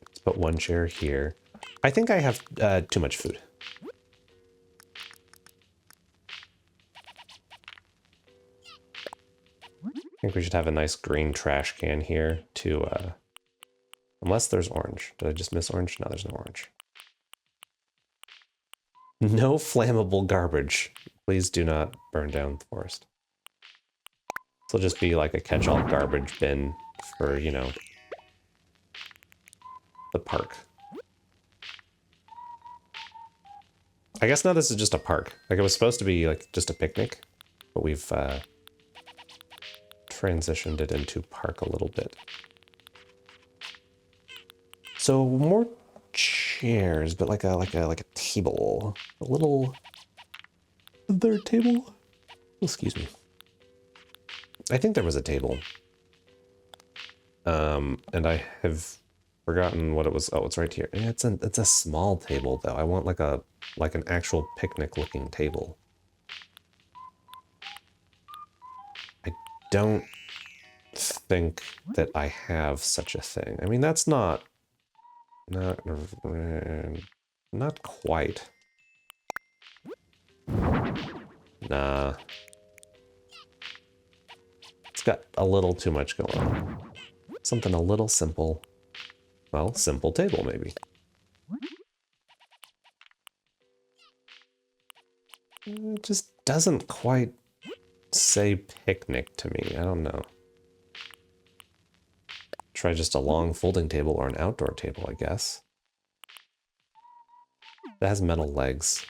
Let's put one chair here. I think I have too much food. I think we should have a nice green trash can here to, unless there's orange. Did I just miss orange? No, there's no orange. No flammable garbage. Please do not burn down the forest. This will just be like a catch-all garbage bin for, you know, the park. I guess now this is just a park. Like, it was supposed to be like just a picnic, but we've transitioned it into park a little bit. So more chairs, but like a table, a little third table. Excuse me. I think there was a table, and I have forgotten what it was. Oh, it's right here. Yeah, it's a small table though. I want like an actual picnic looking table. I don't think that I have such a thing. I mean, that's not quite. Nah. It's got a little too much going on. Something a little simple. Well, simple table maybe. It just doesn't quite say picnic to me. I don't know. Try just a long folding table or an outdoor table, I guess. That has metal legs.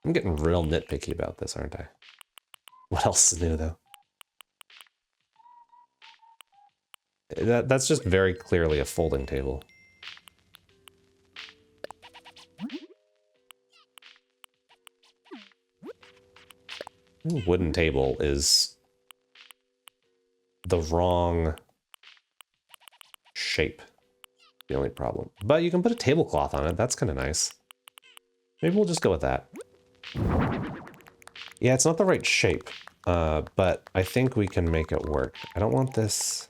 I'm getting real nitpicky about this, aren't I? What else is new, though? That's just very clearly a folding table. Wooden table is the wrong shape. The only problem. But you can put a tablecloth on it. That's kind of nice. Maybe we'll just go with that. Yeah, it's not the right shape, but I think we can make it work. I don't want this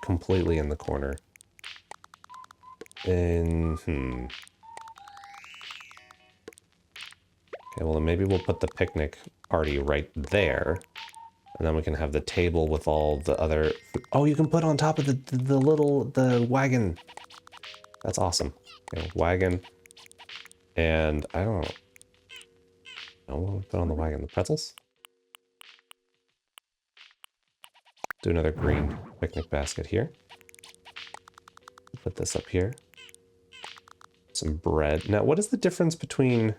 completely in the corner. Okay, well, then maybe we'll put the picnic party right there. And then we can have the table with all the other... Oh, you can put on top of the wagon. That's awesome. Okay, wagon. And I don't know. No, we'll put on the wagon the pretzels. Do another green picnic basket here. Put this up here. Some bread. Now, what is the difference between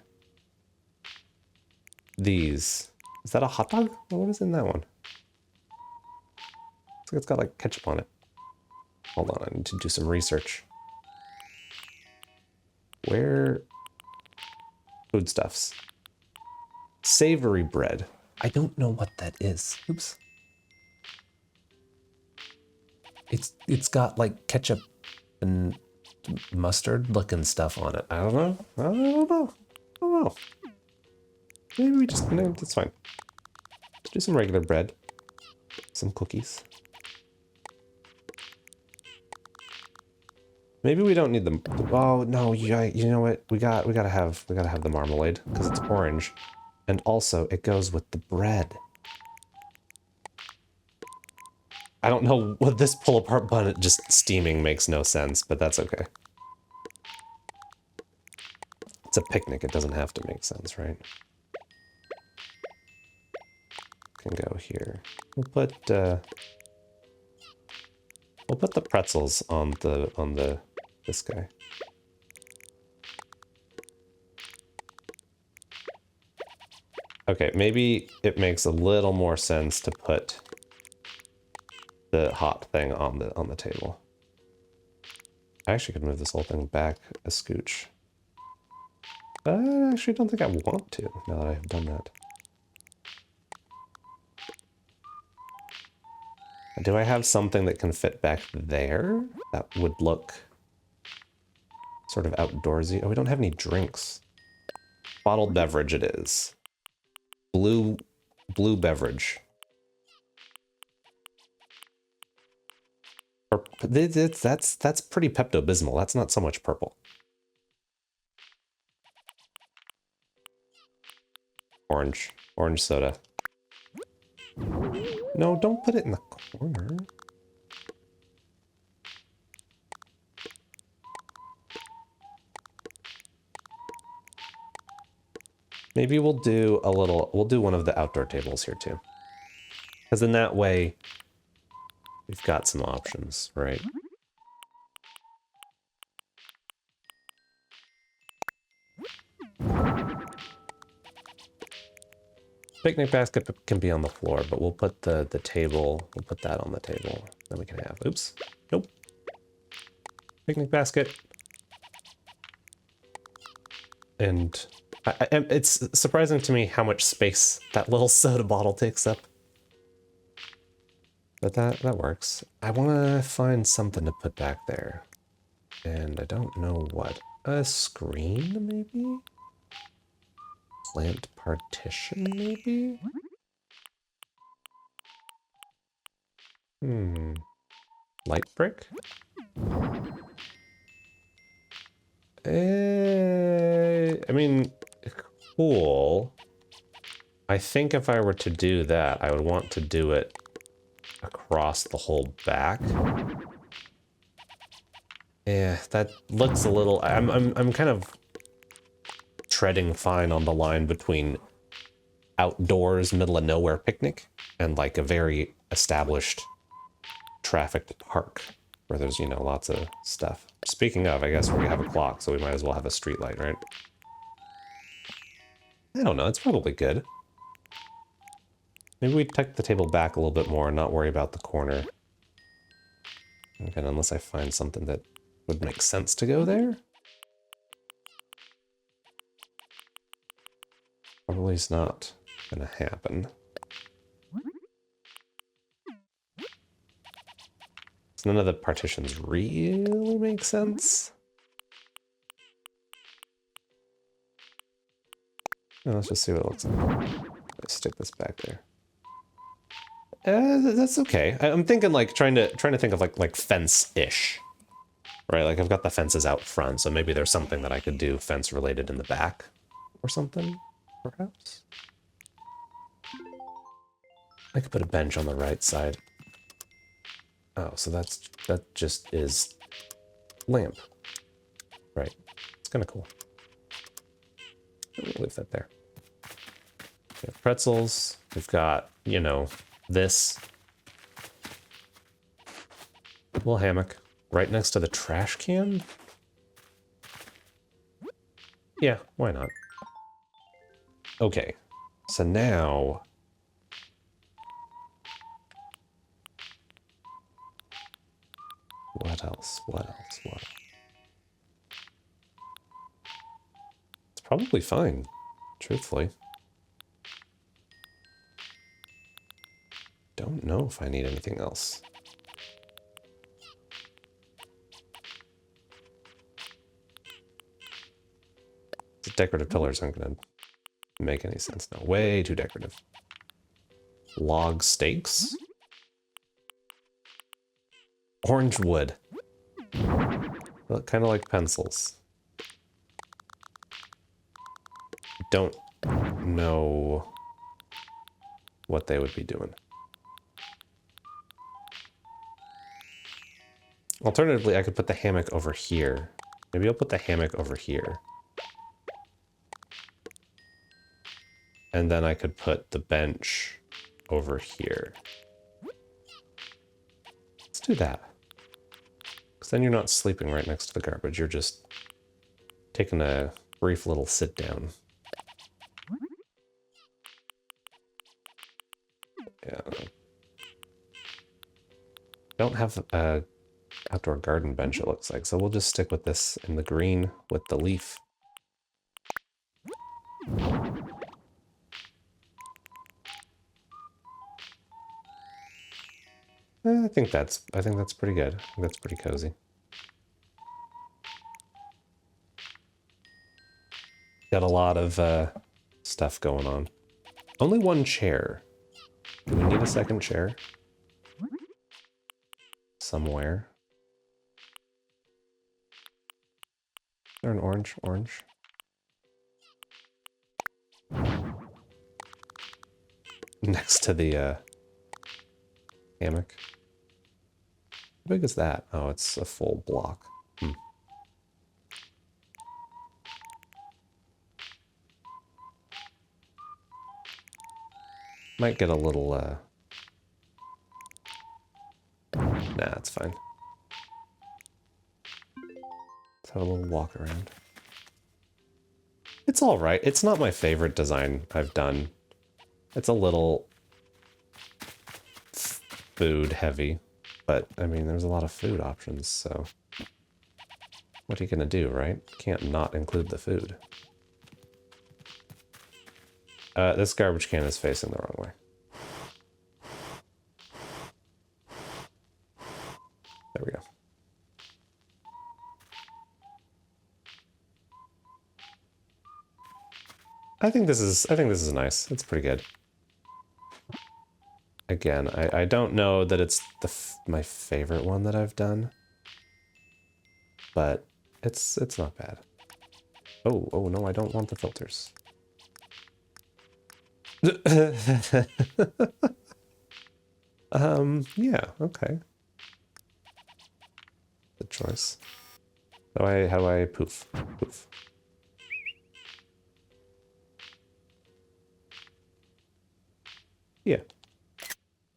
these? Is that a hot dog? What is in that one? Looks like it's got like ketchup on it. Hold on, I need to do some research. Where? Foodstuffs. Savory bread. I don't know what that is. Oops. It's got like ketchup and mustard looking stuff on it. I don't know. I don't know. Maybe we just, no, that's fine. Let's do some regular bread. Some cookies. Maybe we don't need them. Oh no, you know what? We gotta have the marmalade because it's orange, and also it goes with the bread. I don't know what this pull apart button just steaming makes no sense, but that's okay. It's a picnic, it doesn't have to make sense, right? Can go here. We'll put the pretzels on this guy. Okay, maybe it makes a little more sense to put the hot thing on the table. I actually could move this whole thing back a scooch. But I actually don't think I want to, now that I've done that. Do I have something that can fit back there? That would look sort of outdoorsy. Oh, we don't have any drinks. Bottled beverage it is. Blue beverage. That's pretty Pepto-Bismol. That's not so much purple. Orange soda. No, don't put it in the corner. Maybe we'll do one of the outdoor tables here too. Because in that way, we've got some options, right? Picnic basket can be on the floor, but we'll put the table, we'll put that on the table. Then we can have, oops, nope. Picnic basket. And it's surprising to me how much space that little soda bottle takes up. But that works. I want to find something to put back there. And I don't know what. A screen, maybe? Plant partition, maybe? Light brick? I mean, cool. I think if I were to do that, I would want to do it across the whole back. Yeah, that looks a little... I'm kind of treading fine on the line between outdoors, middle of nowhere picnic and like a very established trafficked park where there's, you know, lots of stuff. Speaking of, I guess we have a clock, so we might as well have a street light, right? I don't know, it's probably good. Maybe we tuck the table back a little bit more and not worry about the corner. Again, unless I find something that would make sense to go there. Probably is not gonna happen. So none of the partitions really make sense. Now let's just see what it looks like. Let's stick this back there. That's okay. I'm thinking like trying to think of like fence-ish, right? Like I've got the fences out front, so maybe there's something that I could do fence related in the back or something, perhaps. I could put a bench on the right side. Oh, so that just is lamp, right? It's kind of cool. We'll leave that there. We have pretzels. We've got, you know, this little hammock right next to the trash can. Yeah, why not? Okay, so now what else? It's probably fine, truthfully. Don't know if I need anything else. The decorative pillars aren't going to make any sense now. Way too decorative. Log stakes? Orange wood. Well, kind of like pencils. Don't know what they would be doing. Alternatively, I could put the hammock over here. Maybe I'll put the hammock over here. And then I could put the bench over here. Let's do that. Because then you're not sleeping right next to the garbage. You're just taking a brief little sit down. Yeah. Don't have a outdoor garden bench, it looks like. So we'll just stick with this in the green with the leaf. I think that's pretty good. I think that's pretty cozy. Got a lot of stuff going on. Only one chair. Do we need a second chair? Somewhere. Is there an orange? Orange. Next to the hammock. How big is that? Oh, it's a full block. Might get a little, nah, it's fine. Let's have a little walk around. It's alright. It's not my favorite design I've done. It's a little food heavy, but I mean, there's a lot of food options, so what are you gonna do, right? Can't not include the food. This garbage can is facing the wrong way. There we go. I think this is nice. It's pretty good. Again, I don't know that it's my favorite one that I've done, but it's not bad. Oh no, I don't want the filters. Yeah, okay. Good choice. How do I poof? Poof. Yeah.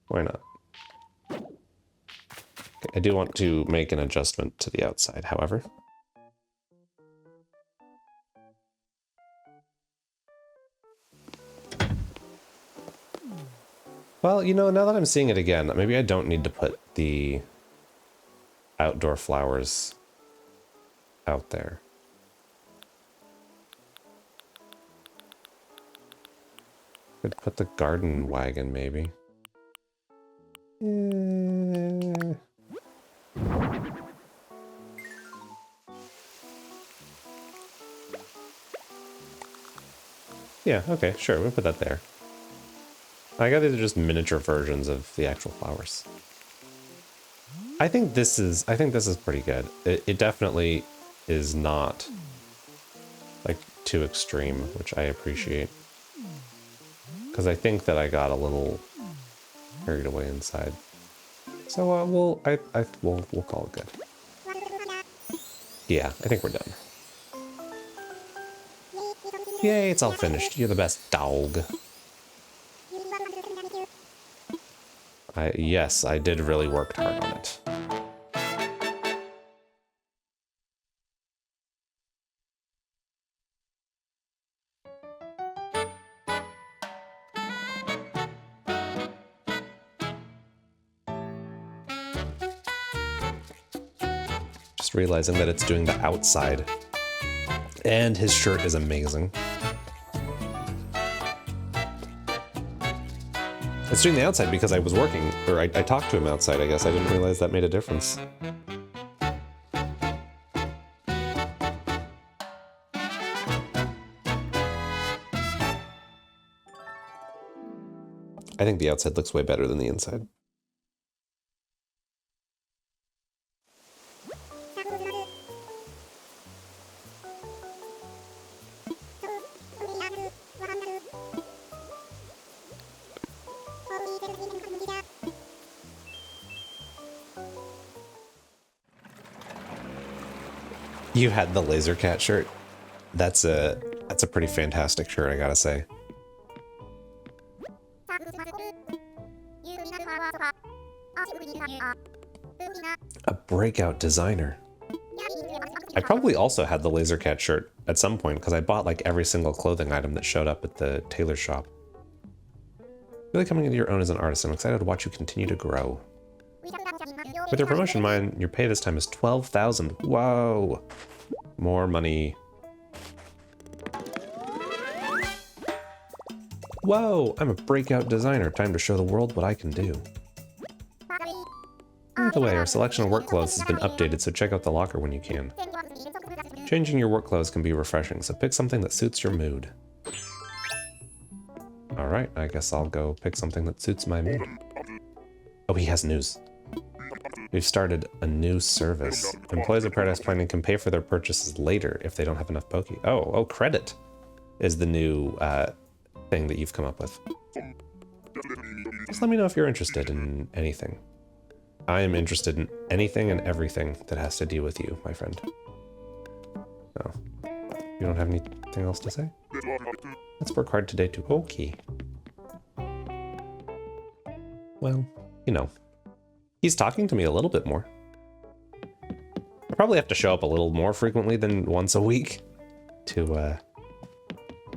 Why not? Okay, I do want to make an adjustment to the outside, however. Well, you know, now that I'm seeing it again, maybe I don't need to put the outdoor flowers out there. Could put the garden wagon, maybe. Yeah, okay, sure, we'll put that there. I guess these are just miniature versions of the actual flowers. I think this is pretty good. It definitely is not like too extreme, which I appreciate. Because I think that I got a little carried away inside. So we'll call it good. Yeah, I think we're done. Yay, it's all finished. You're the best dog. Yes, I did really work hard on it. Just realizing that it's doing the outside. And his shirt is amazing. It's doing the outside because I was working, or I talked to him outside, I guess. I didn't realize that made a difference. I think the outside looks way better than the inside. You had the Laser Cat shirt. That's a pretty fantastic shirt, I gotta say. A breakout designer. I probably also had the Laser Cat shirt at some point because I bought like every single clothing item that showed up at the tailor shop. Really coming into your own as an artist. I'm excited to watch you continue to grow. With your promotion, your pay this time is 12,000. Whoa! More money. Whoa! I'm a breakout designer. Time to show the world what I can do. By the way, our selection of work clothes has been updated, so check out the locker when you can. Changing your work clothes can be refreshing, so pick something that suits your mood. Alright, I guess I'll go pick something that suits my mood. Oh, he has news. We've started a new service. Employees of Paradise Planning can pay for their purchases later if they don't have enough Poke. Oh, credit is the new thing that you've come up with. Just let me know if you're interested in anything. I am interested in anything and everything that has to do with you, my friend. Oh. You don't have anything else to say? Let's work hard today too. Okay. Well, you know. He's talking to me a little bit more. I probably have to show up a little more frequently than once a week to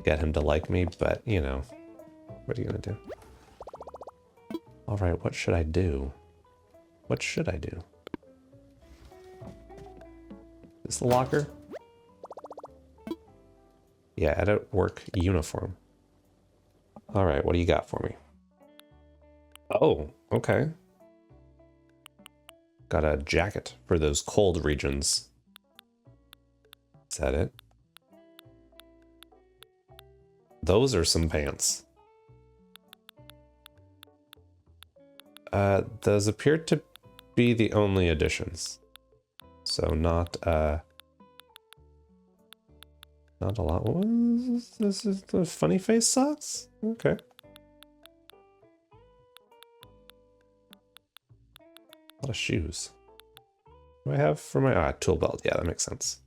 get him to like me, but, you know. What are you gonna do? Alright, what should I do? What should I do? Is this the locker? Yeah, edit work uniform. Alright, what do you got for me? Oh, okay. Got a jacket for those cold regions. Is that it? Those are some pants. Those appear to be the only additions. So not a lot. What is this? This is the funny face socks? Okay. A lot of shoes. What do I have for my tool belt? Yeah, that makes sense.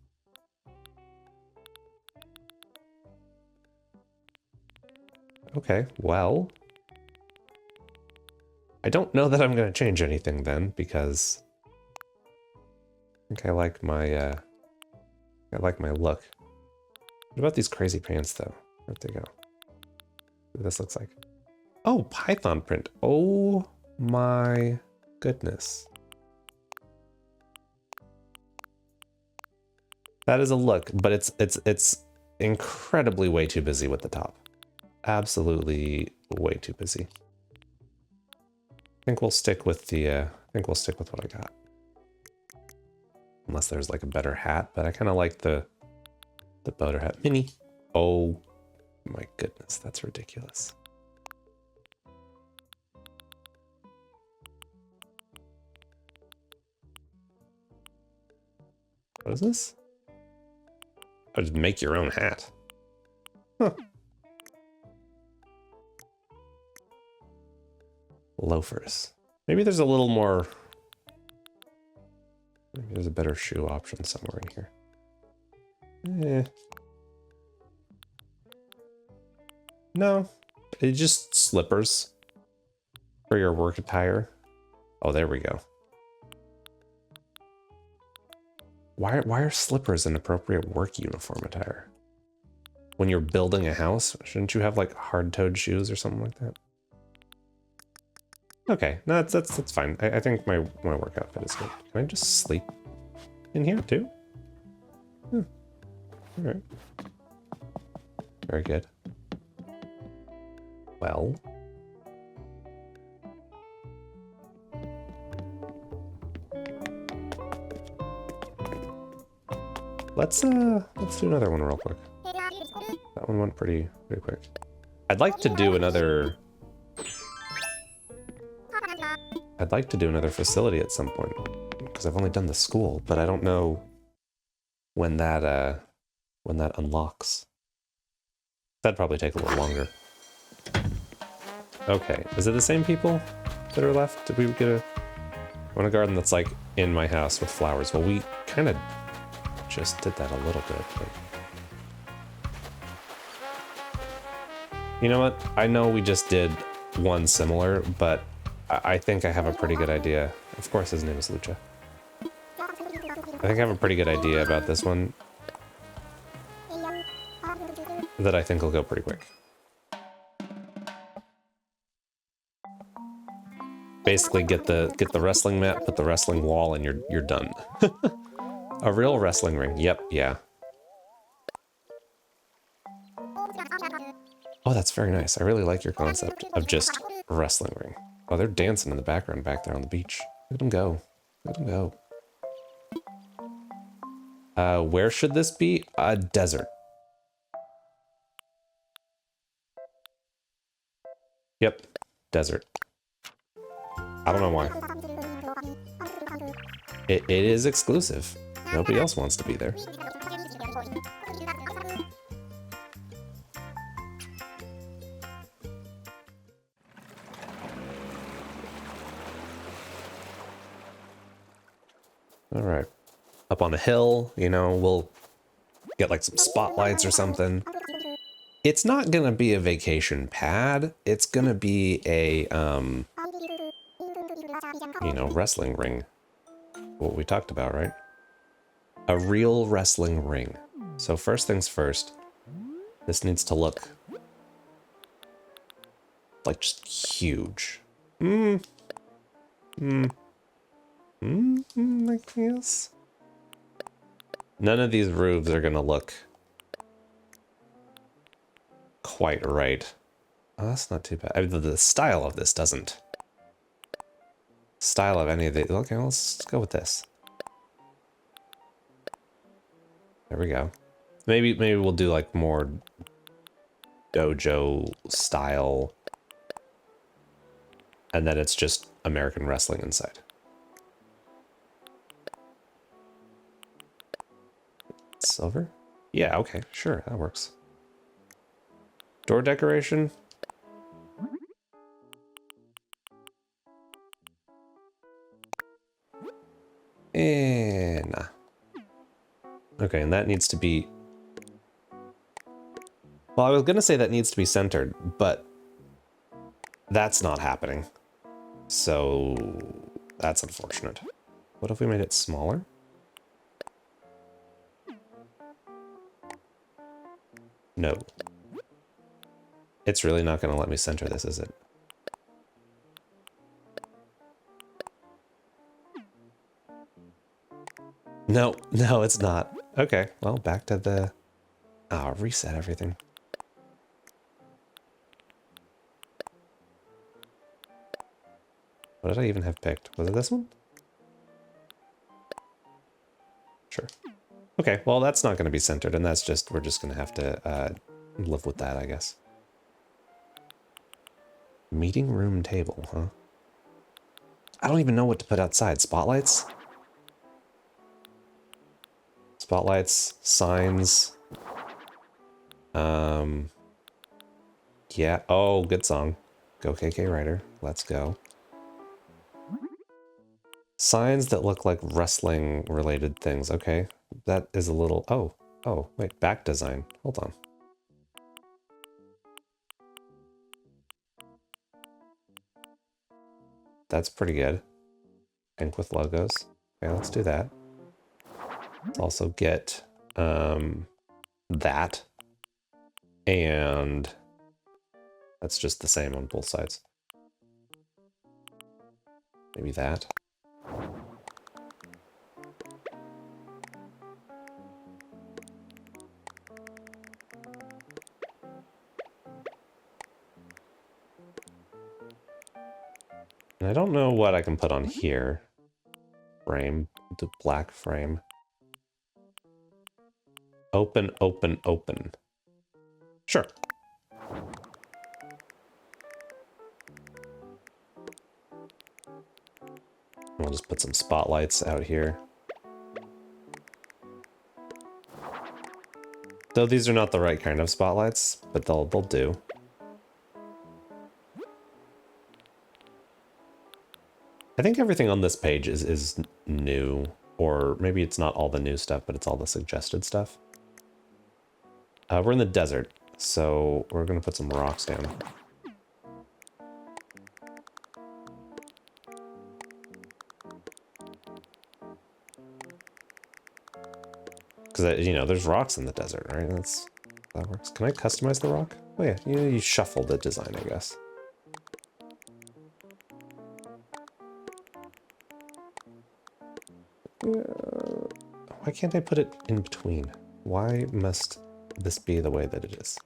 Okay, well, I don't know that I'm going to change anything then, because I think I like my look. What about these crazy pants though? Where'd they go? What this looks like. Oh, Python print. Oh my goodness. That is a look, but it's incredibly way too busy with the top. Absolutely way too busy. I think we'll stick with what I got. Unless there's like a better hat, but I kind of like the boater hat. Mini. Oh my goodness, that's ridiculous. What is this? Oh, just make your own hat. Huh. Loafers. Maybe there's a little more. Maybe there's a better shoe option somewhere in here. No, it's just slippers for your work attire. Oh, there we go. Why are slippers an appropriate work uniform attire? When you're building a house, shouldn't you have like hard-toed shoes or something like that? Okay, no, that's fine. I think my work outfit is good. Can I just sleep in here too? All right. Very good. Well. Let's do another one real quick. That one went pretty quick. I'd like to do another facility at some point, because I've only done the school, but I don't know when that unlocks. That'd probably take a little longer. Okay, is it the same people that are left? Did we get I want a garden that's like in my house with flowers. Well, we kind of just did that a little bit, but... You know what? I know we just did one similar, but I think I have a pretty good idea. Of course his name is Lucha. I think I have a pretty good idea about this one that I think will go pretty quick. Basically get the wrestling mat, put the wrestling wall, and you're done. A real wrestling ring. Yep, yeah. Oh, that's very nice. I really like your concept of just a wrestling ring. Oh, they're dancing in the background back there on the beach. Look at them go. Look at them go. Where should this be? A desert. Yep, desert. I don't know why. It is exclusive. Nobody else wants to be there. All right. Up on a hill, you know, we'll get like some spotlights or something. It's not gonna be a vacation pad. It's gonna be a, you know, wrestling ring. What we talked about, right? A real wrestling ring. So first things first, this needs to look like just huge. I guess. None of these roofs are gonna look quite right. Oh, that's not too bad. I mean, the style of this doesn't. Style of any of the... Okay, let's go with this. There we go. Maybe we'll do like more dojo style. And then it's just American wrestling inside. Silver? Yeah, okay, sure, that works. Door decoration? Nah. Okay, and that needs to be... Well, I was gonna say that needs to be centered, but that's not happening. So that's unfortunate. What if we made it smaller? No. It's really not gonna let me center this, is it? No, no, it's not. Okay, well, back to the... Ah, reset everything. What did I even have picked? Was it this one? Sure. Okay, well, that's not going to be centered, and that's just... We're just going to have to live with that, I guess. Meeting room table, huh? I don't even know what to put outside. Spotlights? Spotlights, signs. Yeah. Oh, good song. Go KK Rider. Let's go. Signs that look like wrestling related things. Okay. That is a little... Oh, wait. Back design. Hold on. That's pretty good. Pink with logos. Okay, let's do that. Let's also get that. And that's just the same on both sides. Maybe that. And I don't know what I can put on here. Frame. The black frame. Open, open, open. Sure. We'll just put some spotlights out here. Though these are not the right kind of spotlights, but they'll do. I think everything on this page is new. Or maybe it's not all the new stuff, but it's all the suggested stuff. We're in the desert, so we're going to put some rocks down. Because, you know, there's rocks in the desert, right? That works. Can I customize the rock? Oh, yeah. You shuffle the design, I guess. Why can't I put it in between? Why must this be the way that it is?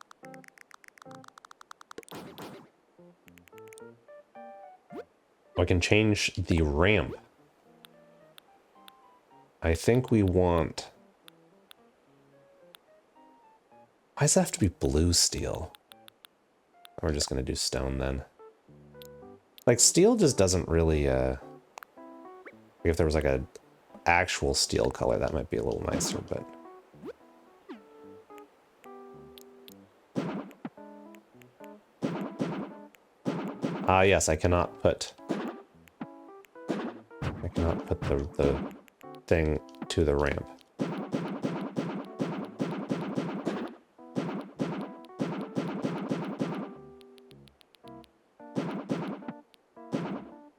I can change the ramp. I think we want... Why does it have to be blue steel? We're just going to do stone then. Like, steel just doesn't really... if there was like a actual steel color, that might be a little nicer, but... yes, I cannot put the thing to the ramp.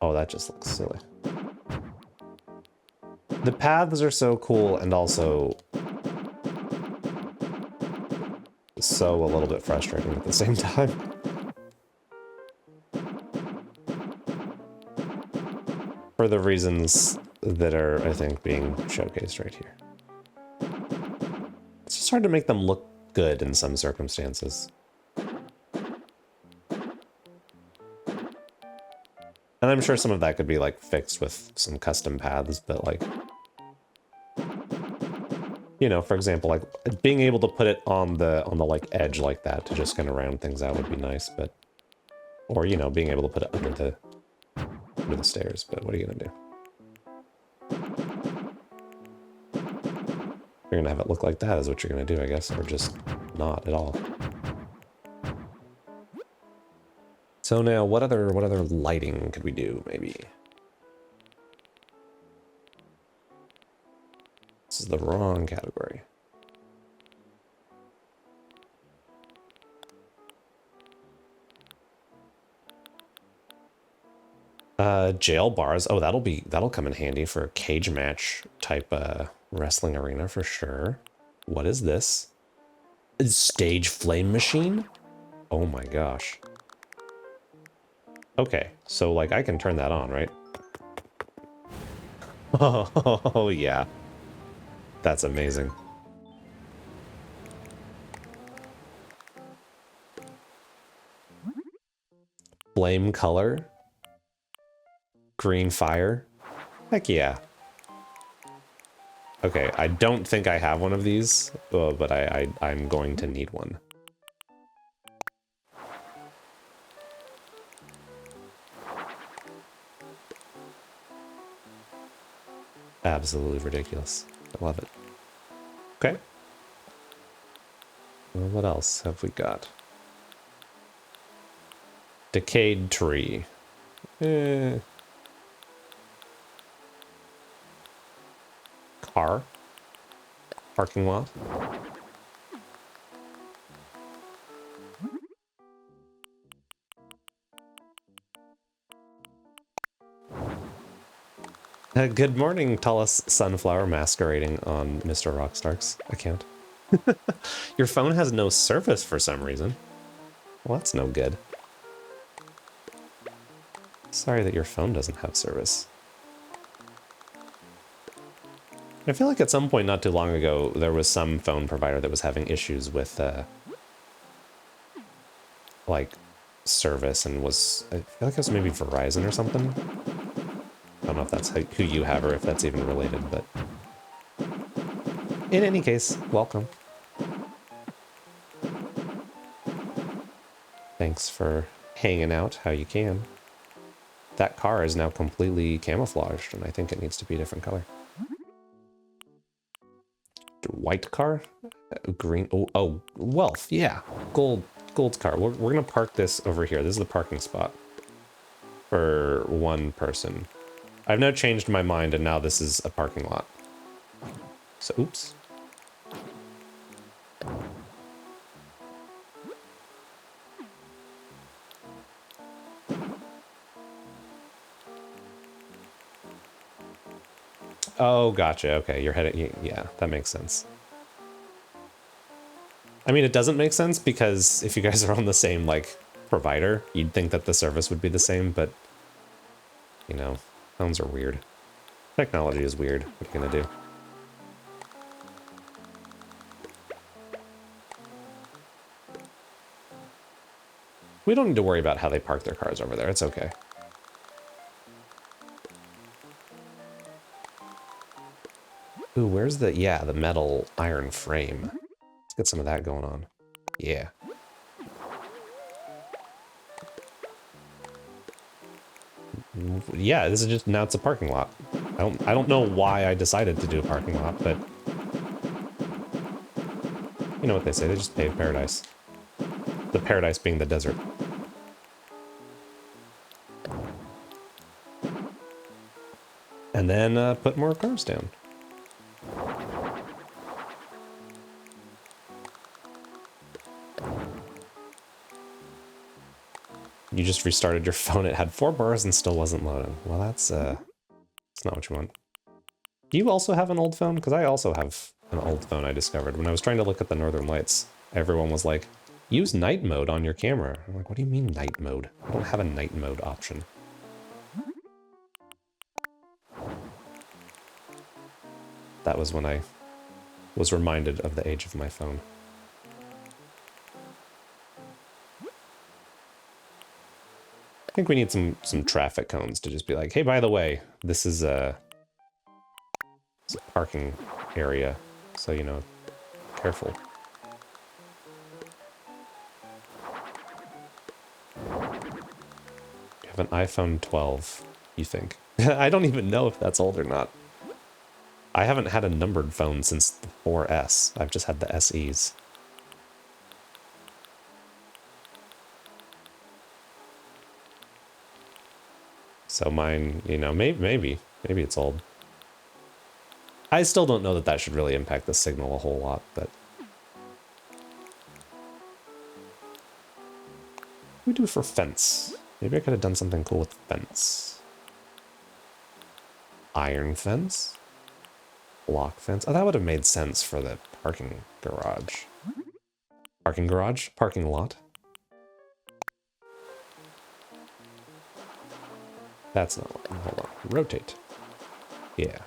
Oh, that just looks silly. The paths are so cool and also so a little bit frustrating at the same time. For the reasons that are, I think, being showcased right here. It's just hard to make them look good in some circumstances. And I'm sure some of that could be, like, fixed with some custom paths, but, like... You know, for example, like, being able to put it on the like, edge like that to just kind of round things out would be nice, but... Or, you know, being able to put it under the stairs, but what are you gonna do? You're gonna have it look like that is what you're gonna do, I guess, or just not at all. So now, what other lighting could we do, maybe? This is the wrong category. Jail bars. Oh, that'll come in handy for a cage match type wrestling arena for sure. What is this? Stage flame machine? Oh my gosh. Okay, so like I can turn that on, right? Oh yeah. That's amazing. Flame color. Green fire. Heck yeah. Okay, I don't think I have one of these, but I'm going to need one. Absolutely ridiculous. I love it. Okay. Well, what else have we got? Decayed tree. Car. Parking lot. Good morning, tallest sunflower masquerading on Mr. Rockstark's account. Your phone has no service for some reason. Well, that's no good. Sorry that your phone doesn't have service. I feel like at some point not too long ago, there was some phone provider that was having issues with, like, service and was... I feel like it was maybe Verizon or something. I don't know if that's who you have or if that's even related, but... In any case, welcome. Thanks for hanging out how you can. That car is now completely camouflaged, and I think it needs to be a different color. White car? Green... Oh, wealth, yeah. Gold's car. We're going to park this over here. This is the parking spot for one person. I've now changed my mind, and now this is a parking lot. So, oops. Oh, gotcha. Okay, you're heading... Yeah, that makes sense. I mean, it doesn't make sense because if you guys are on the same, like, provider, you'd think that the service would be the same, but, you know, phones are weird. Technology is weird. What are you gonna do? We don't need to worry about how they park their cars over there. It's okay. Ooh, where's the... Yeah, the metal iron frame. Let's get some of that going on. Yeah. Yeah, this is just... Now it's a parking lot. I don't know why I decided to do a parking lot, but... You know what they say, they just paved paradise. The paradise being the desert. And then put more cars down. You just restarted your phone, it had 4 bars and still wasn't loading. Well, that's not what you want. Do you also have an old phone? Because I also have an old phone I discovered. When I was trying to look at the Northern Lights, everyone was like, use night mode on your camera. I'm like, what do you mean night mode? I don't have a night mode option. That was when I was reminded of the age of my phone. I think we need some traffic cones to just be like, hey, by the way, this is a parking area, so, you know, careful. You have an iPhone 12, you think? I don't even know if that's old or not. I haven't had a numbered phone since the 4S. I've just had the SEs. So mine, you know, maybe it's old. I still don't know that that should really impact the signal a whole lot, but... What do we do for fence? Maybe I could have done something cool with fence. Iron fence? Block fence? Oh, that would have made sense for the parking garage. Parking garage? Parking lot? That's not one. Hold on. Rotate. Yeah.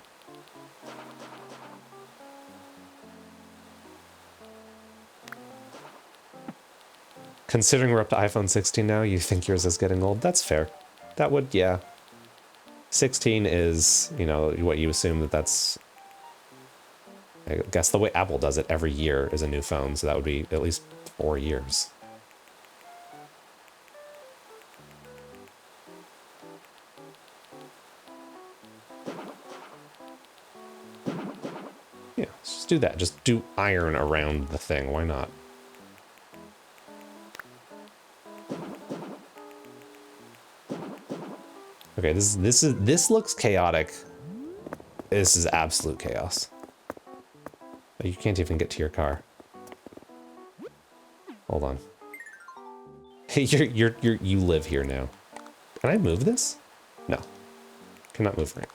Considering we're up to iPhone 16 now, you think yours is getting old? That's fair. That would, yeah. 16 is, you know, what you assume that that's... I guess the way Apple does it every year is a new phone, so that would be at least 4 years. Yeah, let's just do that. Just do iron around the thing. Why not? Okay, this looks chaotic. This is absolute chaos. You can't even get to your car. Hold on. Hey, you live here now. Can I move this? No. Cannot move right.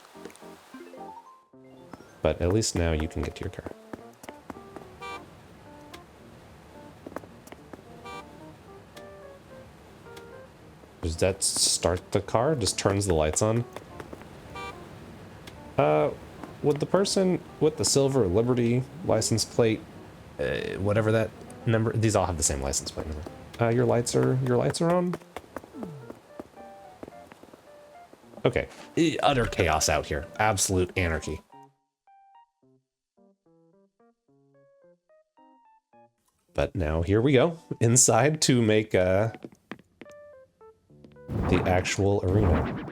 But at least now you can get to your car. Does that start the car? Just turns the lights on? Would the person with the silver Liberty license plate, whatever that number, these all have the same license plate number. Your lights are on? Okay. Utter chaos out here. Absolute anarchy. But now here we go, inside to make the actual arena.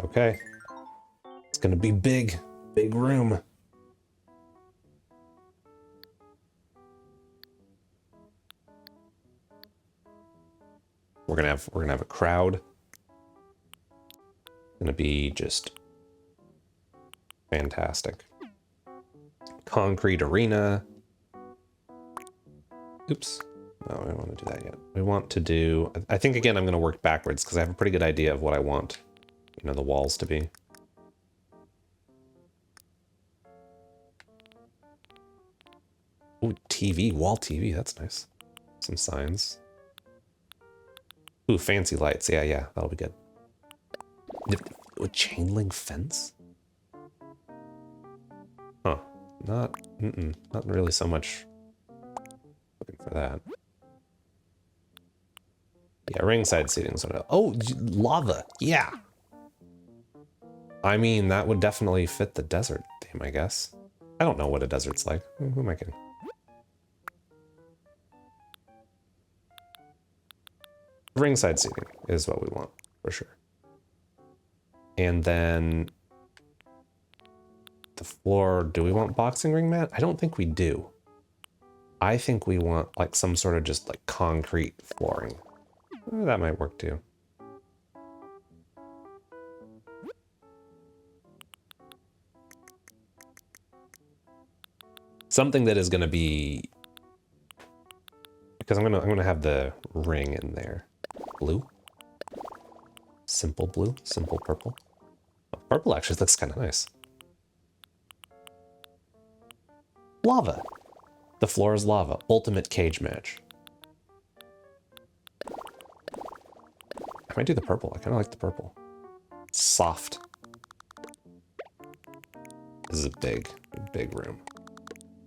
Okay. It's gonna be big room. We're gonna have a crowd. Gonna be just fantastic. concrete arena. Oops. No, I don't want to do that yet. We want to do... I think, again, I'm going to work backwards because I have a pretty good idea of what I want, you know, the walls to be. Ooh, TV. Wall TV. That's nice. Some signs. Ooh, fancy lights. Yeah, yeah. That'll be good. A chain link fence? Huh. Not really so much looking for that. Yeah, ringside seating. Oh, lava. Yeah. I mean, that would definitely fit the desert theme, I guess. I don't know what a desert's like. Who am I kidding? Ringside seating is what we want, for sure. And then the floor, do we want boxing ring mat? I don't think we do. I think we want like some sort of just like concrete flooring. That might work too. Something that is going to be, because I'm gonna have the ring in there. Blue, simple purple. Oh, purple actually looks kind of nice. Lava. The floor is lava. Ultimate cage match. I might do the purple. I kind of like the purple. It's soft. This is a big room.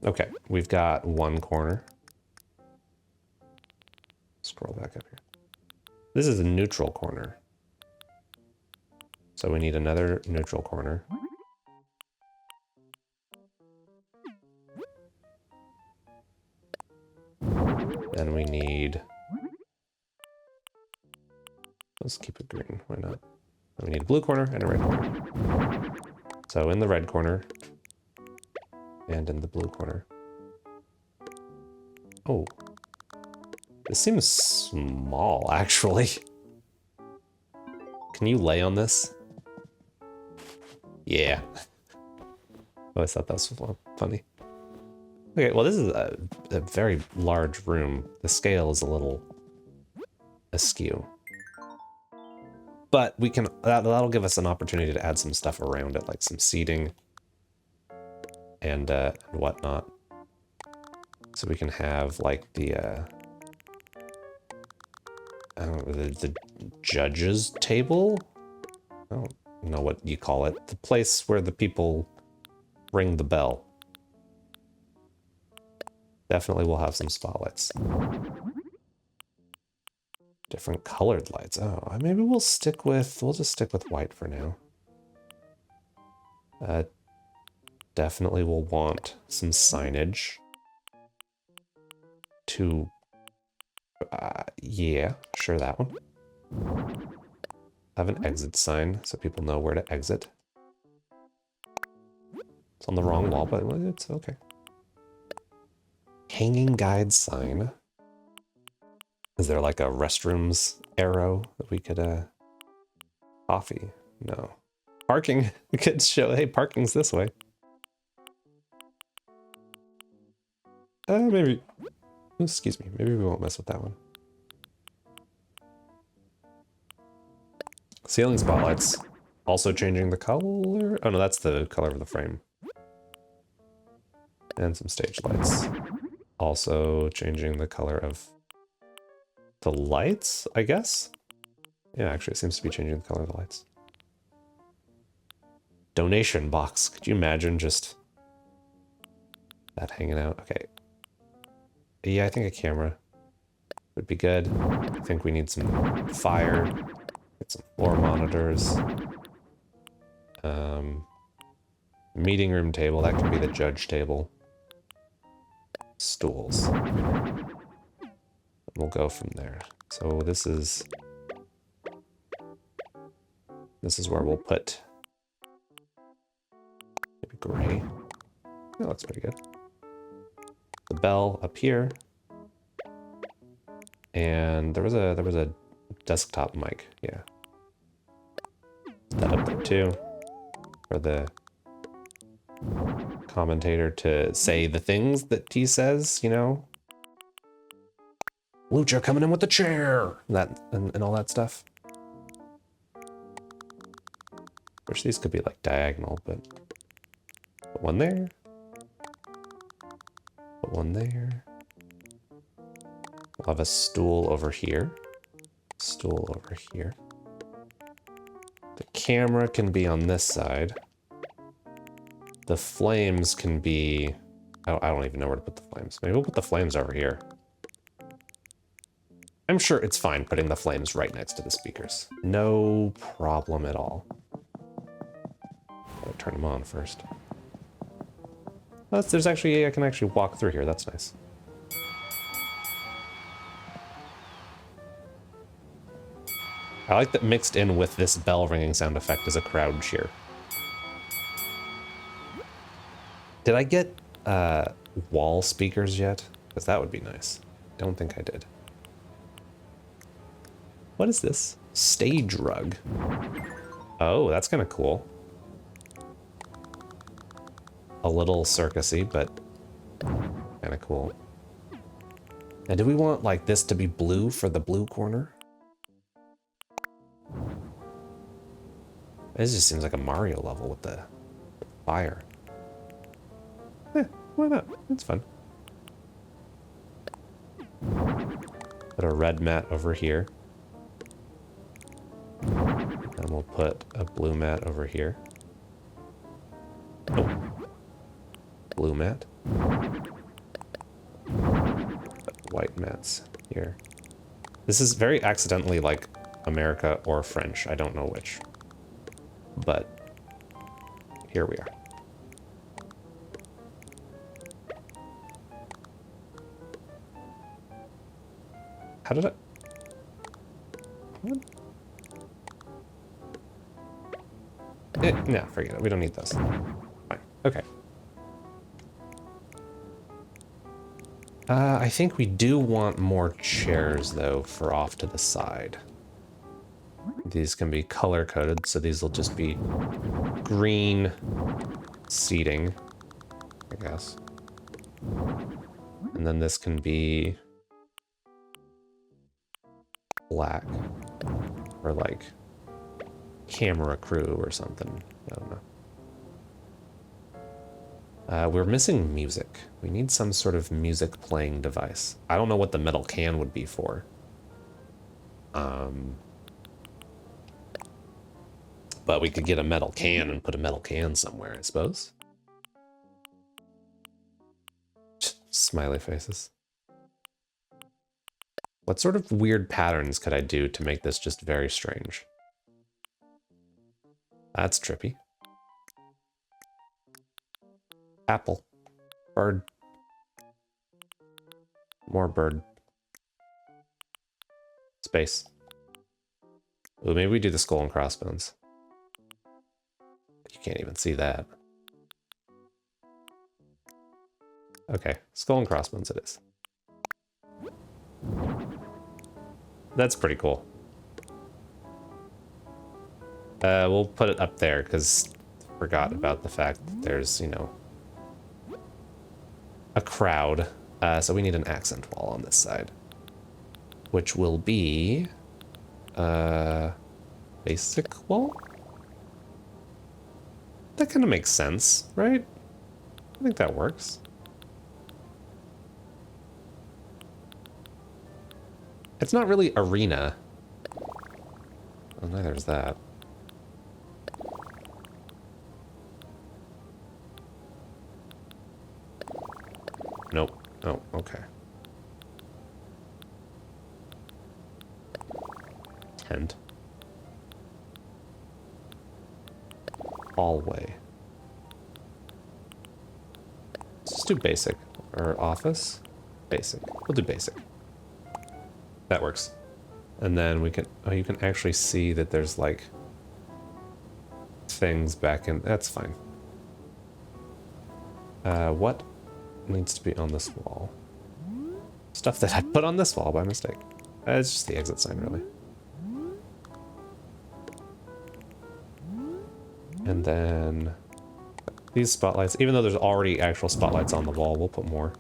Okay, we've got one corner. Scroll back up here. This is a neutral corner. So we need another neutral corner. Then we need... Let's keep it green, why not? Then we need a blue corner and a red corner. So in the red corner and in the blue corner. Oh. This seems small, actually. Can you lay on this? Yeah. I always thought that was funny. Okay, well, this is a very large room. The scale is a little askew. But we can, that'll give us an opportunity to add some stuff around it, like some seating and whatnot. So we can have like the judge's table? I don't know what you call it. The place where the people ring the bell. Definitely will have some spotlights. Different colored lights. Oh, maybe we'll just stick with white for now. Definitely will want some signage to, yeah, sure, that one. Have an exit sign so people know where to exit. It's on the wrong wall, but it's okay. Hanging guide sign. Is there like a restrooms arrow that we could, coffee? No. Parking. We could show, hey, parking's this way. Maybe, excuse me, maybe we won't mess with that one. Ceiling spotlights. Also changing the color. Oh no, that's the color of the frame. And some stage lights. Also changing the color of the lights, I guess? Yeah, actually it seems to be changing the color of the lights. Donation box. Could you imagine just that hanging out? Okay. Yeah, I think a camera would be good. I think we need some fire. Get some floor monitors. Meeting room table. That could be the judge table. Stools. We'll go from there. So this is where we'll put maybe gray. That looks pretty good. The bell up here, and there was a desktop mic. Yeah, that up there too for the commentator to say the things that he says, you know? Lucha coming in with the chair! That and all that stuff. Wish these could be like diagonal, but put one there. Put one there. We'll have a stool over here. Stool over here. The camera can be on this side. The flames can be... I don't even know where to put the flames. Maybe we'll put the flames over here. I'm sure it's fine putting the flames right next to the speakers. No problem at all. Gotta turn them on first. There's actually... I can actually walk through here. That's nice. I like that mixed in with this bell ringing sound effect is a crowd cheer. Did I get wall speakers yet? Because that would be nice. Don't think I did. What is this? Stage rug. Oh, that's kind of cool. A little circusy, but kind of cool. Now, do we want like this to be blue for the blue corner? This just seems like a Mario level with the fire. Why not? It's fun. Put a red mat over here. And we'll put a blue mat over here. Oh. Blue mat. White mats here. This is very accidentally like America or French. I don't know which. But here we are. How did I... What? No, forget it. We don't need those. Fine. Okay. I think we do want more chairs, though, for off to the side. These can be color-coded, so these will just be green seating, I guess. And then this can be black, or like camera crew or something. I don't know. We're missing music. We need some sort of music playing device. I don't know what the metal can would be for. But we could get a metal can and put a metal can somewhere, I suppose. Smiley faces. What sort of weird patterns could I do to make this just very strange? That's trippy. Apple. Bird. More bird. Space. Ooh, maybe we do the skull and crossbones. You can't even see that. Okay, skull and crossbones it is. That's pretty cool. We'll put it up there because I forgot about the fact that there's, you know, a crowd. So we need an accent wall on this side, which will be basic wall. That kind of makes sense, right? I think that works. It's not really arena. Oh, neither is that. Nope. Oh, okay. Tent. Hallway. Let's just do basic. Or office. Basic. We'll do basic. That works. And then we can... Oh, you can actually see that there's, like, things back in... That's fine. What needs to be on this wall? Stuff that I put on this wall by mistake. It's just the exit sign, really. And then... These spotlights, even though there's already actual spotlights on the wall, we'll put more.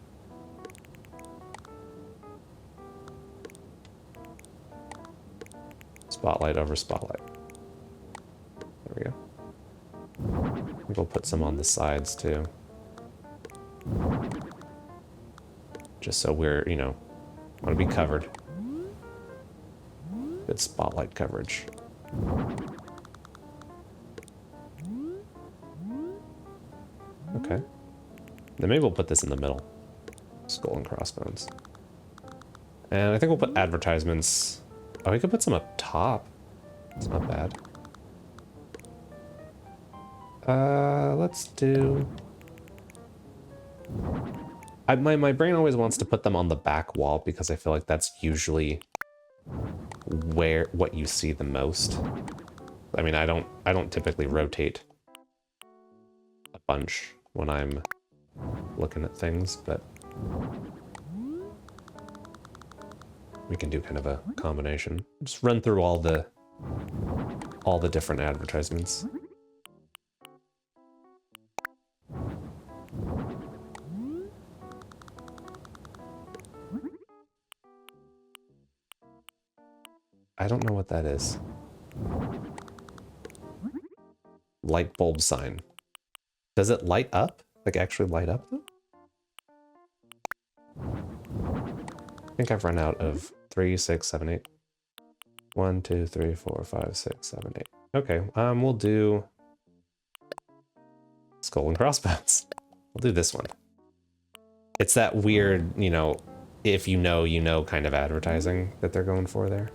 Spotlight over spotlight. There we go. I think we'll put some on the sides too. Just so we're, you know, want to be covered. Good spotlight coverage. Okay. Then maybe we'll put this in the middle. Skull and crossbones. And I think we'll put advertisements. Oh, we could put some up top. It's not bad. Let's do... My brain always wants to put them on the back wall because I feel like that's usually what you see the most. I mean, I don't typically rotate a bunch when I'm looking at things, but we can do kind of a combination. Just run through all the different advertisements. I don't know what that is. Light bulb sign. Does it light up? Like actually light up though? I think I've run out of 3, 6, 7, 8. 1, 2, 3, 4, 5, 6, 7, 8. Okay, we'll do skull and crossbones. We'll do this one. It's that weird, you know, if you know kind of advertising that they're going for there.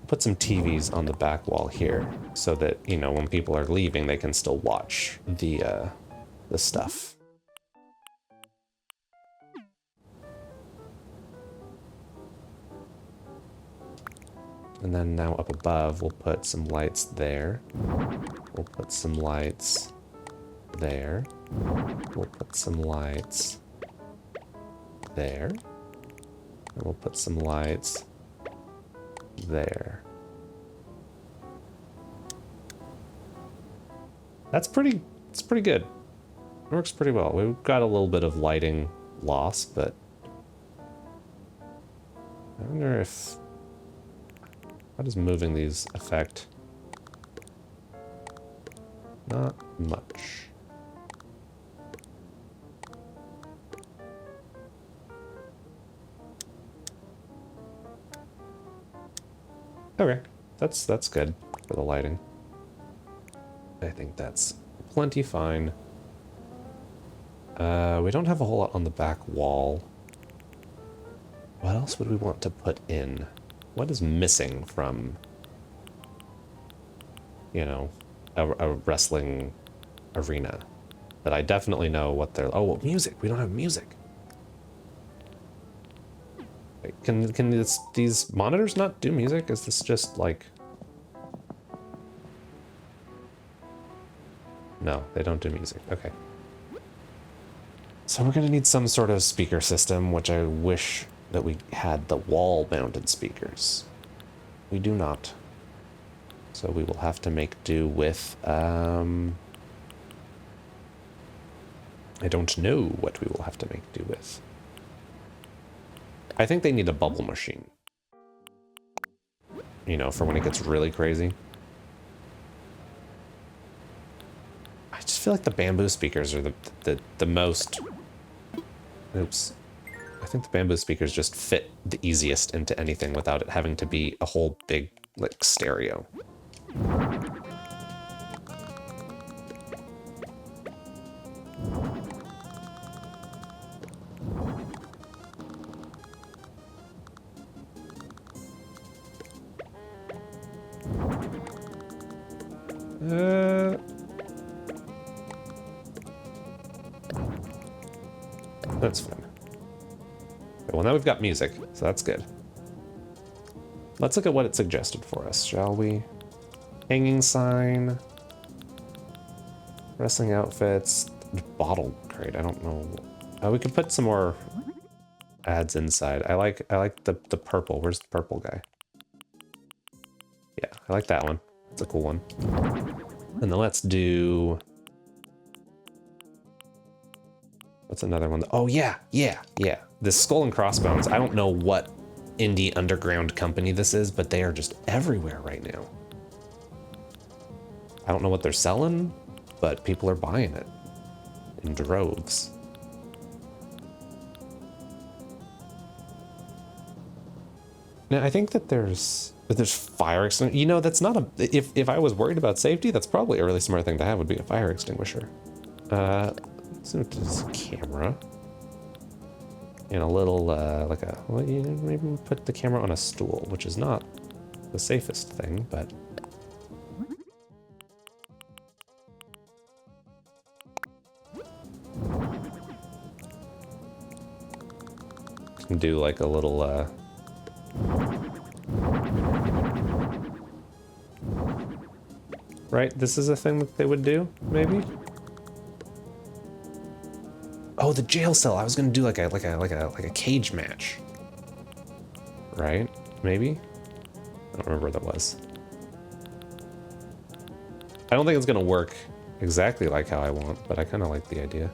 Put some TVs on the back wall here so that, you know, when people are leaving, they can still watch the stuff. And then now up above, we'll put some lights there. We'll put some lights there. We'll put some lights there. And we'll put some lights there. It's pretty good. It works pretty well. We've got a little bit of lighting loss, but I wonder if... How does moving these affect? Not much. Okay, that's good for the lighting. I think that's plenty fine. We don't have a whole lot on the back wall. What else would we want to put in? What is missing from, you know, a wrestling arena? But I definitely know what they're... Oh, well, music. We don't have music. Wait, can these monitors not do music? Is this just like... No, they don't do music. Okay. So we're going to need some sort of speaker system, which I wish that we had the wall-mounted speakers. We do not. So we will have to make do with... I don't know what we will have to make do with. I think they need a bubble machine. You know, for when it gets really crazy. I just feel like the bamboo speakers are the most... Oops. I think the bamboo speakers just fit the easiest into anything without it having to be a whole big, like, stereo. That's fine. Well, now we've got music, so that's good. Let's look at what it suggested for us, shall we? Hanging sign. Wrestling outfits. Bottle crate, I don't know. We could put some more ads inside. I like the purple. Where's the purple guy? Yeah, I like that one. It's a cool one. And then let's do... What's another one? Oh, yeah. This Skull and Crossbones. I don't know what indie underground company this is, but they are just everywhere right now. I don't know what they're selling, but people are buying it in droves. Now, I think that there's fire extinguisher. You know, that's not a... If I was worried about safety, that's probably a really smart thing to have, would be a fire extinguisher. Let's do this camera. And a little, like a... Well, maybe we'll put the camera on a stool, which is not the safest thing, but... Can do like a little, Right, this is a thing that they would do, maybe? Oh, the jail cell. I was gonna do like a cage match. Right? Maybe? I don't remember what that was. I don't think it's gonna work exactly like how I want, but I kind of like the idea.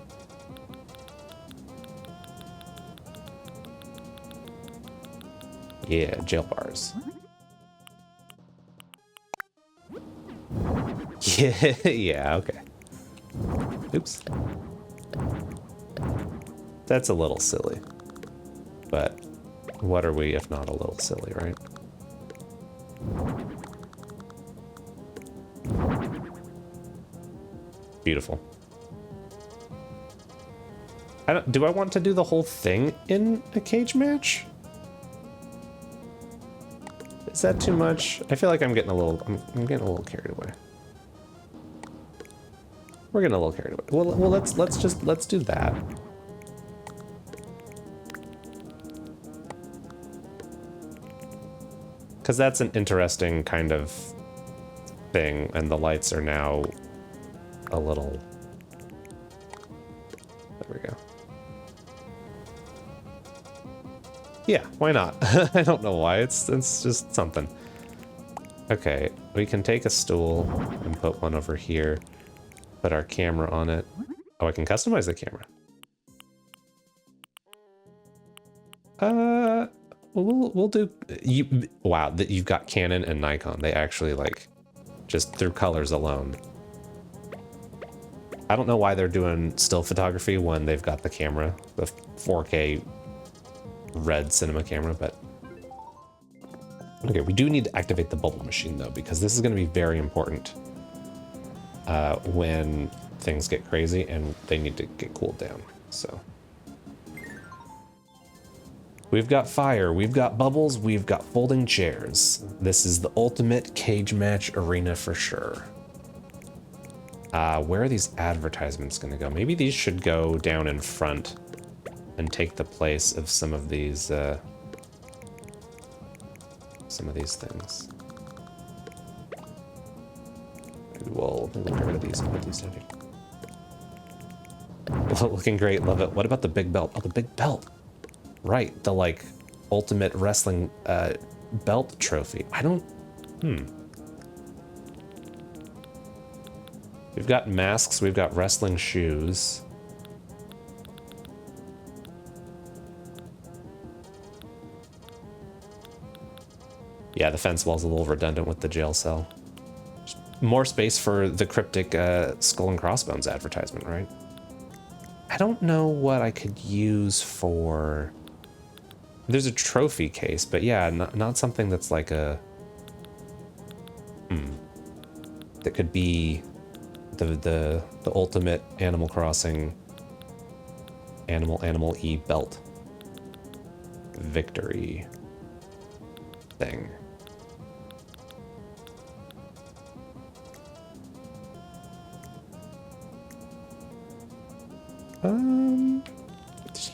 Yeah, jail bars. Yeah, okay. Oops. That's a little silly. But what are we if not a little silly, right? Beautiful. Do I want to do the whole thing in a cage match? Is that too much? I feel like I'm getting a little... I'm getting a little carried away. We're getting a little carried away. Well, let's do that. Because that's an interesting kind of thing, and the lights are now a little... There we go. Yeah, why not? I don't know why, it's just something. Okay, we can take a stool and put one over here, put our camera on it. Oh, I can customize the camera. We'll do... Wow, you've got Canon and Nikon. They actually, like, just through colors alone. I don't know why they're doing still photography when they've got the camera, the 4K red cinema camera, but... Okay, we do need to activate the bubble machine, though, because this is going to be very important when things get crazy and they need to get cooled down, so... We've got fire, we've got bubbles, we've got folding chairs. This is the ultimate cage match arena for sure. Where are these advertisements gonna go? Maybe these should go down in front and take the place of some of these things. We'll get rid of these and put these down here. Looking great, love it. What about the big belt? Oh, the big belt. Right, the like ultimate wrestling belt trophy. I don't... We've got masks, we've got wrestling shoes. Yeah, the fence wall's a little redundant with the jail cell. Just more space for the cryptic Skull and Crossbones advertisement, right? I don't know what I could use for... There's a trophy case, but yeah, not something that's like a... That could be the ultimate Animal Crossing Animal E belt victory thing.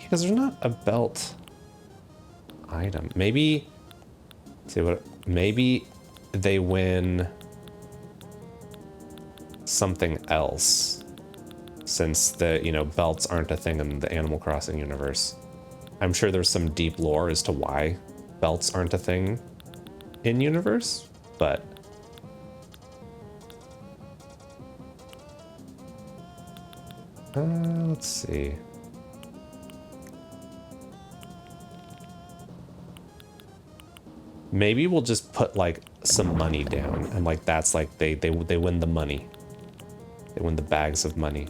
Because there's not a belt item. Maybe, see what? Maybe they win something else, since the belts aren't a thing in the Animal Crossing universe. I'm sure there's some deep lore as to why belts aren't a thing in universe, but Let's see. Maybe we'll just put like some money down, and like that's like they win the money. They win the bags of money.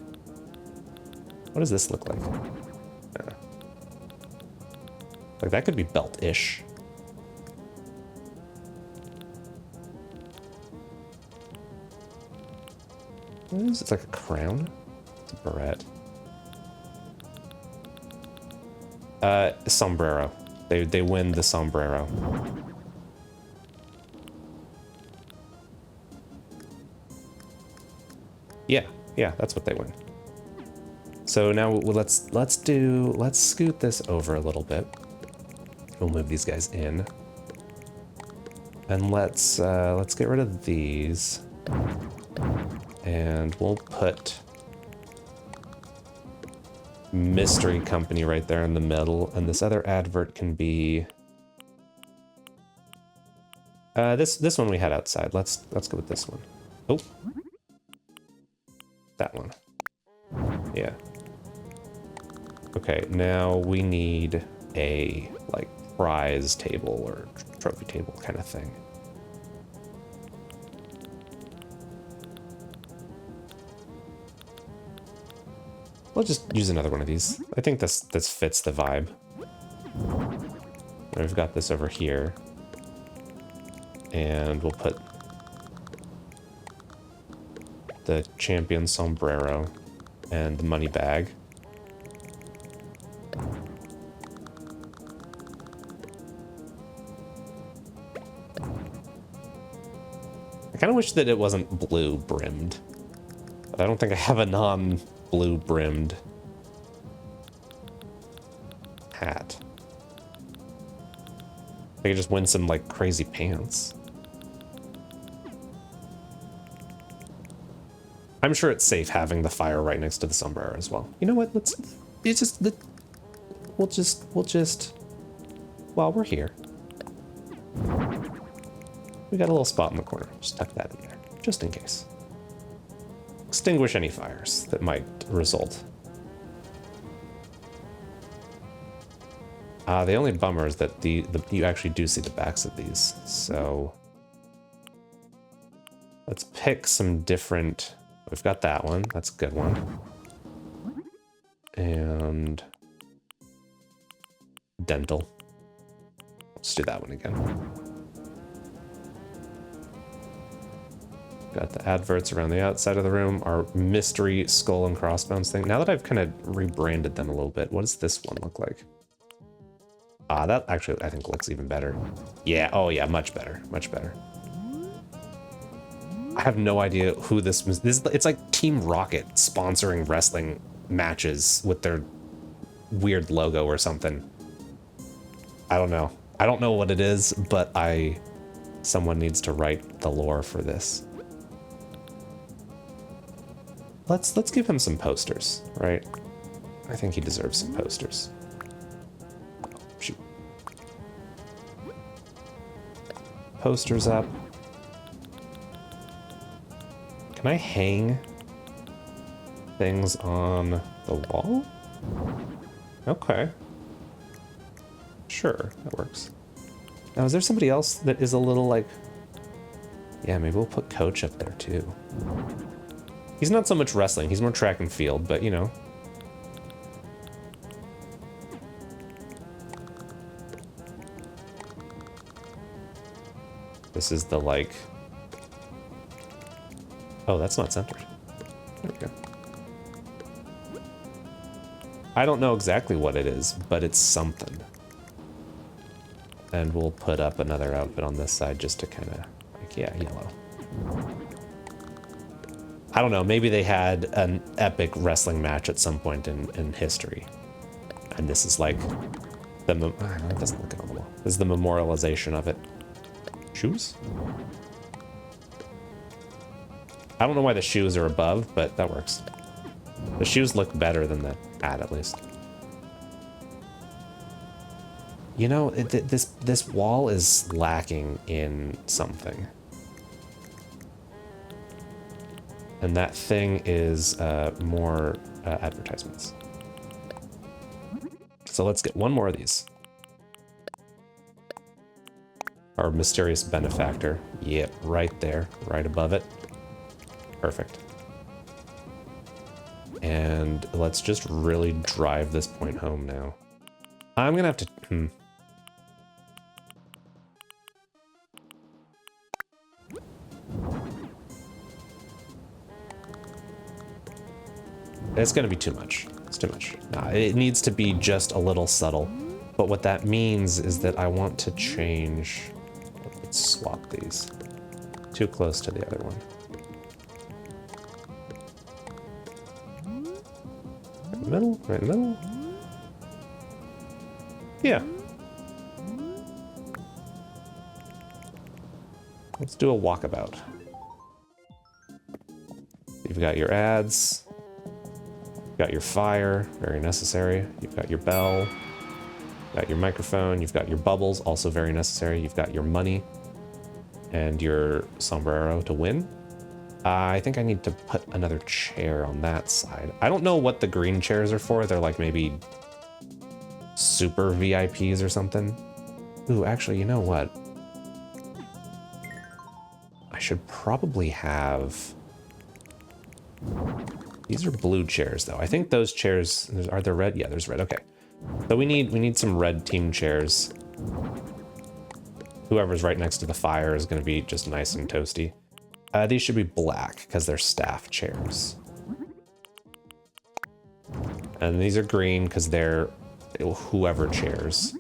What does this look like? Like that could be belt-ish. What is it? It's like a crown? It's a beret. Sombrero. They win the sombrero. Yeah, that's what they win. So now let's scoot this over a little bit. We'll move these guys in. And let's get rid of these. And we'll put Mystery Company right there in the middle, and this other advert can be this one we had outside. Let's go with this one. Oh, that one. Yeah. Okay, now we need a like prize table or trophy table kind of thing. We'll just use another one of these. I think this fits the vibe. We've got this over here. And we'll put the champion sombrero and the money bag. I kind of wish that it wasn't blue brimmed. But I don't think I have a non-blue brimmed hat. I could just win some like crazy pants. I'm sure it's safe having the fire right next to the sombrero as well. You know what? We'll just while we're here. We got a little spot in the corner. Just tuck that in there, just in case. Extinguish any fires that might result. The only bummer is that you actually do see the backs of these. So let's pick some different. We've got that one. That's a good one. And dental. Let's do that one again. Got the adverts around the outside of the room. Our mystery skull and crossbones thing. Now that I've kind of rebranded them a little bit, what does this one look like? That actually I think looks even better. Yeah, oh yeah, much better, much better. I have no idea who this was. It's like Team Rocket sponsoring wrestling matches with their weird logo or something. I don't know. I don't know what it is, but someone needs to write the lore for this. Let's give him some posters, right? I think he deserves some posters. Oh, shoot. Posters up. Can I hang things on the wall? Okay. Sure, that works. Now, is there somebody else that is a little like... Yeah, maybe we'll put Coach up there too. He's not so much wrestling, he's more track and field, but you know. This is the like... Oh, that's not centered. There we go. I don't know exactly what it is, but it's something. And we'll put up another outfit on this side just to kind of, like, yeah, yellow. I don't know, maybe they had an epic wrestling match at some point in history. And this is like, it doesn't look good on the wall. This is the memorialization of it. Shoes? I don't know why the shoes are above, but that works. The shoes look better than the hat, at least. You know, this wall is lacking in something. And that thing is more advertisements. So let's get one more of these. Our mysterious benefactor. Yep, right there, right above it. Perfect. And let's just really drive this point home now. I'm gonna have to... It's gonna be too much. It's too much. Nah, it needs to be just a little subtle. But what that means is that I want to change... Let's swap these. Too close to the other one. Right in the middle, right in the middle. Yeah. Let's do a walkabout. You've got your ads. You've got your fire, very necessary. You've got your bell. You've got your microphone. You've got your bubbles, also very necessary. You've got your money and your sombrero to win. I think I need to put another chair on that side. I don't know what the green chairs are for. They're like maybe super VIPs or something. Ooh, actually, you know what? I should probably have... These are blue chairs, though. I think those chairs... Are there red? Yeah, there's red. Okay. So we need some red team chairs. Whoever's right next to the fire is going to be just nice and toasty. These should be black because they're staff chairs. And these are green because they're whoever chairs.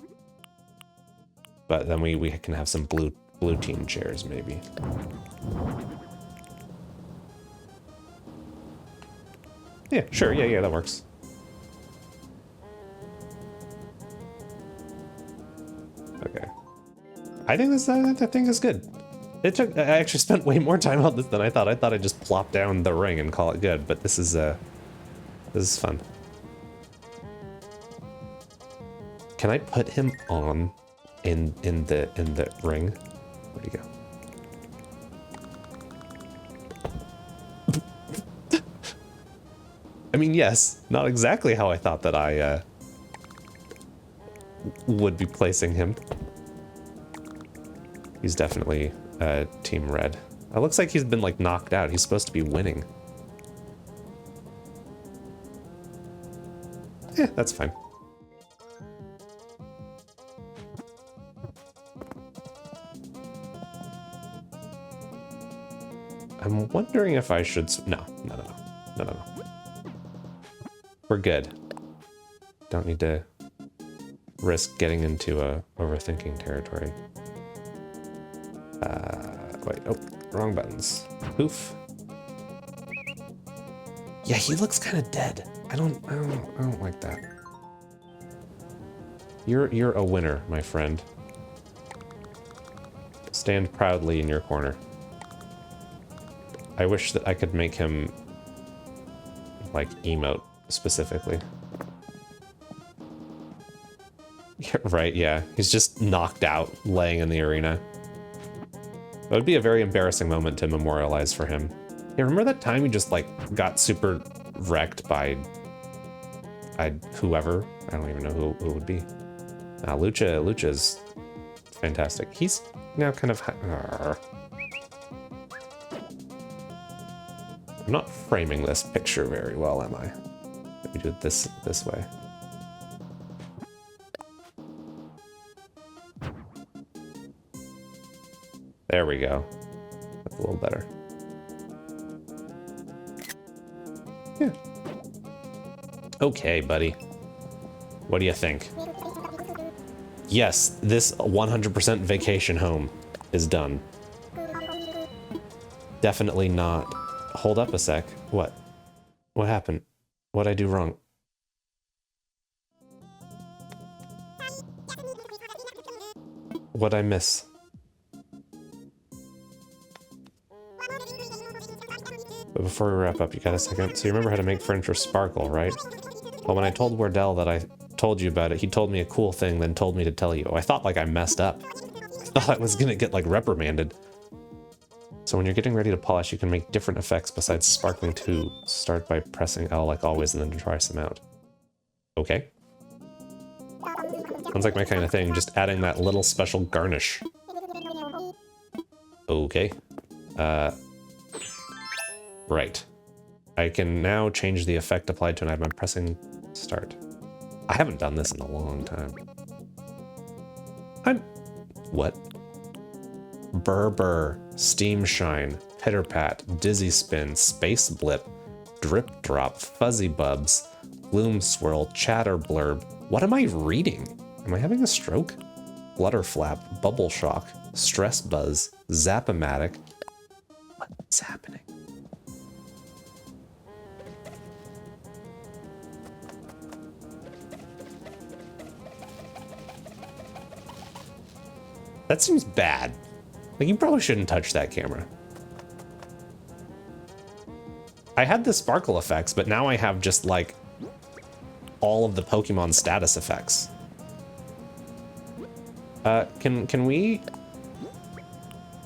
But then we can have some blue team chairs maybe. Yeah, sure. Yeah, that works. Okay. I think that thing is good. I actually spent way more time on this than I thought. I thought I'd just plop down the ring and call it good, but this is fun. Can I put him on in the ring? Where'd he go? I mean, yes, not exactly how I thought that I would be placing him. He's definitely Team Red. It looks like he's been like knocked out. He's supposed to be winning. Yeah, that's fine. I'm wondering if I should... No. We're good. Don't need to risk getting into overthinking territory. Wait, oh, wrong buttons. Poof. Yeah, he looks kind of dead. I don't like that. You're a winner, my friend. Stand proudly in your corner. I wish that I could make him like emote specifically. Yeah, right, yeah. He's just knocked out, laying in the arena. That would be a very embarrassing moment to memorialize for him. Yeah, remember that time he just, like, got super wrecked by... whoever? I don't even know who it would be. Lucha's fantastic. He's now kind of... I'm not framing this picture very well, am I? Let me do it this way. There we go. That's a little better. Yeah. Okay, buddy. What do you think? Yes, this 100% vacation home is done. Definitely not. Hold up a sec. What? What happened? What'd I do wrong? What'd I miss? But before we wrap up, you got a second? So you remember how to make furniture sparkle, right? Well, when I told Wardell that I told you about it, he told me a cool thing, then told me to tell you. I thought like I messed up. I thought I was gonna get like reprimanded. So when you're getting ready to polish, you can make different effects besides sparkling to start by pressing L like always and then to try some out. Okay. Sounds like my kind of thing, just adding that little special garnish. Okay. Right. I can now change the effect applied to an item by pressing start. I haven't done this in a long time. What? Burr, steam shine, pitter pat, dizzy spin, space blip, drip drop, fuzzy bubs, gloom swirl, chatter blurb. What am I reading? Am I having a stroke? Flutter flap, bubble shock, stress buzz, zap-o-matic. What's happening? That seems bad. Like, you probably shouldn't touch that camera. I had the sparkle effects, but now I have just, like, all of the Pokemon status effects. Can we...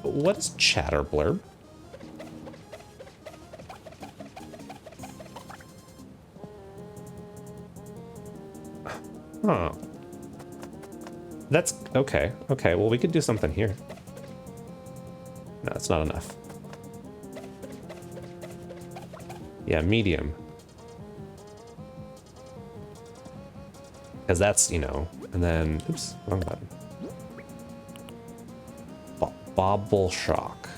What is chatter blurb? Huh. That's... Okay. Okay, well, we could do something here. No, it's not enough. Yeah, medium. Because that's, you know, and then... Oops, wrong button. Bobble shock.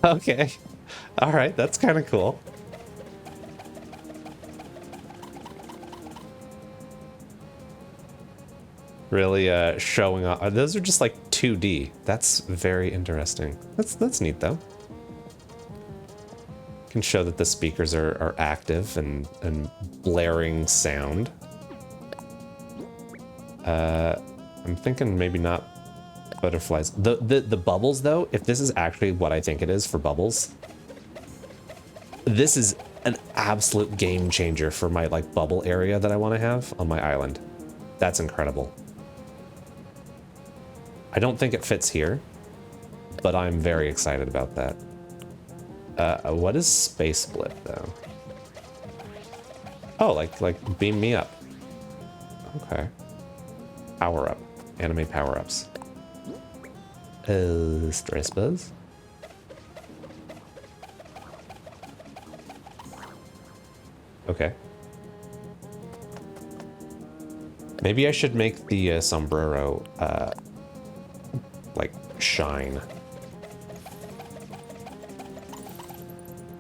Okay. All right, that's kind of cool. Really showing off. Those are just like 2D. That's very interesting. That's neat though. Can show that the speakers are active and blaring sound. I'm thinking maybe not butterflies. The bubbles though, if this is actually what I think it is for bubbles, this is an absolute game changer for my like bubble area that I want to have on my island. That's incredible. I don't think it fits here, but I'm very excited about that. What is space blip though? Oh, like beam me up. Okay. Power up. Anime power ups. Stress buzz. Okay. Maybe I should make the sombrero like shine.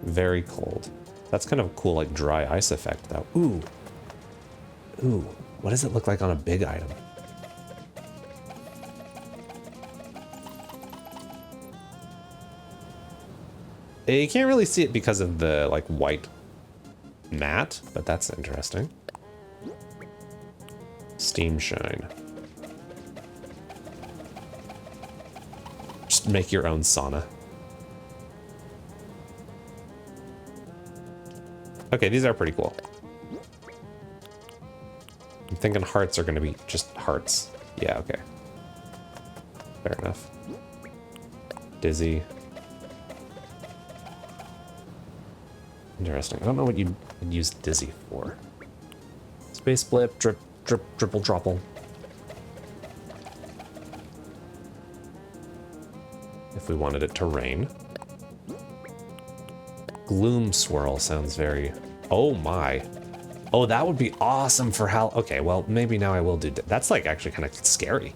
Very cold. That's kind of a cool like dry ice effect though. Ooh. Ooh. What does it look like on a big item? You can't really see it because of the like white mat, but that's interesting. Steam shine. Just make your own sauna. Okay, these are pretty cool. I'm thinking hearts are going to be just hearts. Yeah, okay. Fair enough. Dizzy. Interesting. I don't know what you'd use Dizzy for. Space blip, drip, drip, dripple, dropple. If we wanted it to rain. Gloom swirl sounds very... Oh my. Oh, that would be awesome for Hal... Okay, well, maybe now I will do... That's like actually kind of scary.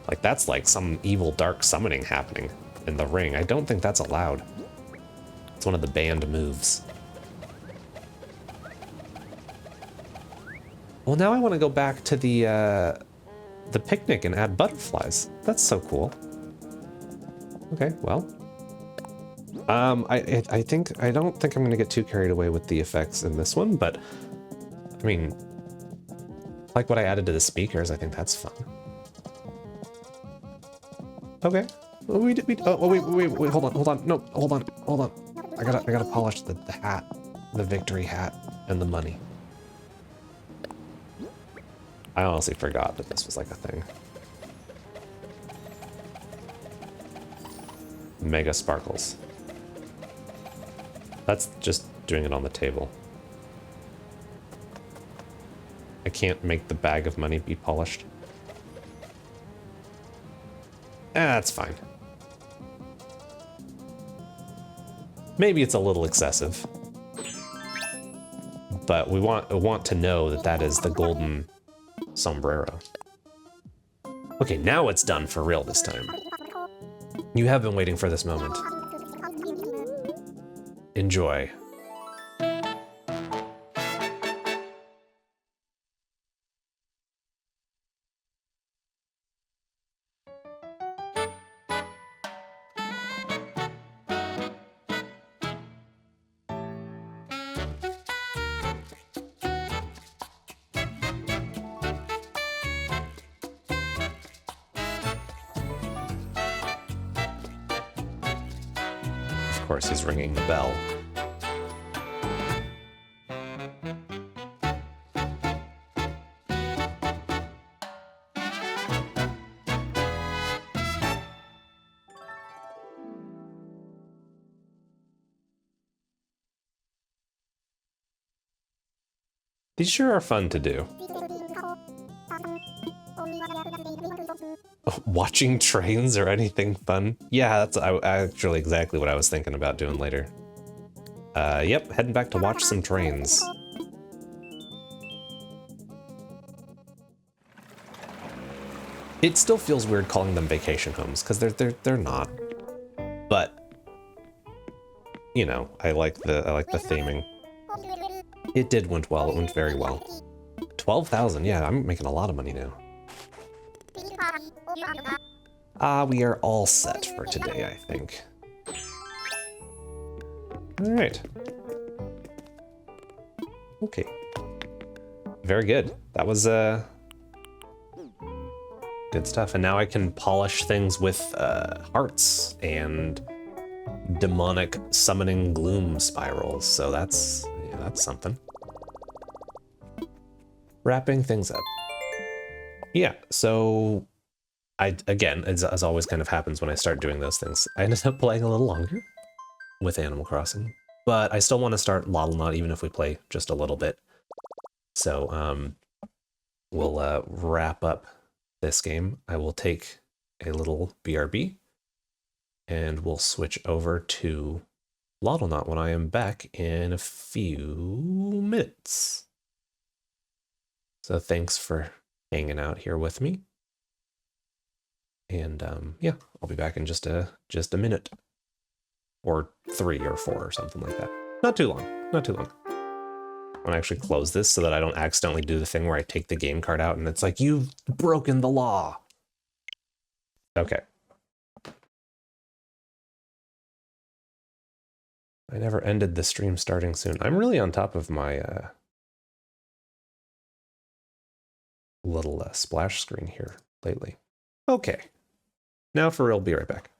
Like that's like some evil dark summoning happening in the ring. I don't think that's allowed. It's one of the banned moves. Well, now I want to go back to the picnic and add butterflies. That's so cool. Okay, well. I don't think I'm going to get too carried away with the effects in this one, but I mean, like what I added to the speakers, I think that's fun. Okay. Oh, wait, hold on. No, hold on. I gotta polish the hat, the victory hat, and the money. I honestly forgot that this was like a thing. Mega sparkles. That's just doing it on the table. I can't make the bag of money be polished. That's fine. Maybe it's a little excessive. But we want to know that that is the golden sombrero. Okay, now it's done for real this time. You have been waiting for this moment. Enjoy. Of course, he's ringing the bell. These sure are fun to do. Watching trains or anything fun? Yeah, that's actually exactly what I was thinking about doing later. Yep, heading back to watch some trains. It still feels weird calling them vacation homes because they're not. But you know, I like the theming. It did went well. It went very well. 12,000. Yeah, I'm making a lot of money now. We are all set for today, I think. All right. Okay. Very good. That was good stuff. And now I can polish things with hearts and demonic summoning gloom spirals. So that's something. Wrapping things up. Yeah, so again, as always kind of happens when I start doing those things, I ended up playing a little longer with Animal Crossing, but I still want to start Lottleknot even if we play just a little bit. So we'll wrap up this game. I will take a little BRB and we'll switch over to Lottleknot when I am back in a few minutes. So thanks for hanging out here with me. And yeah, I'll be back in just a minute. Or 3 or 4 or something like that. Not too long, not too long. I'm gonna actually close this so that I don't accidentally do the thing where I take the game card out and it's like, you've broken the law. Okay. I never ended the stream starting soon. I'm really on top of my little splash screen here lately. Okay. Now for real, be right back.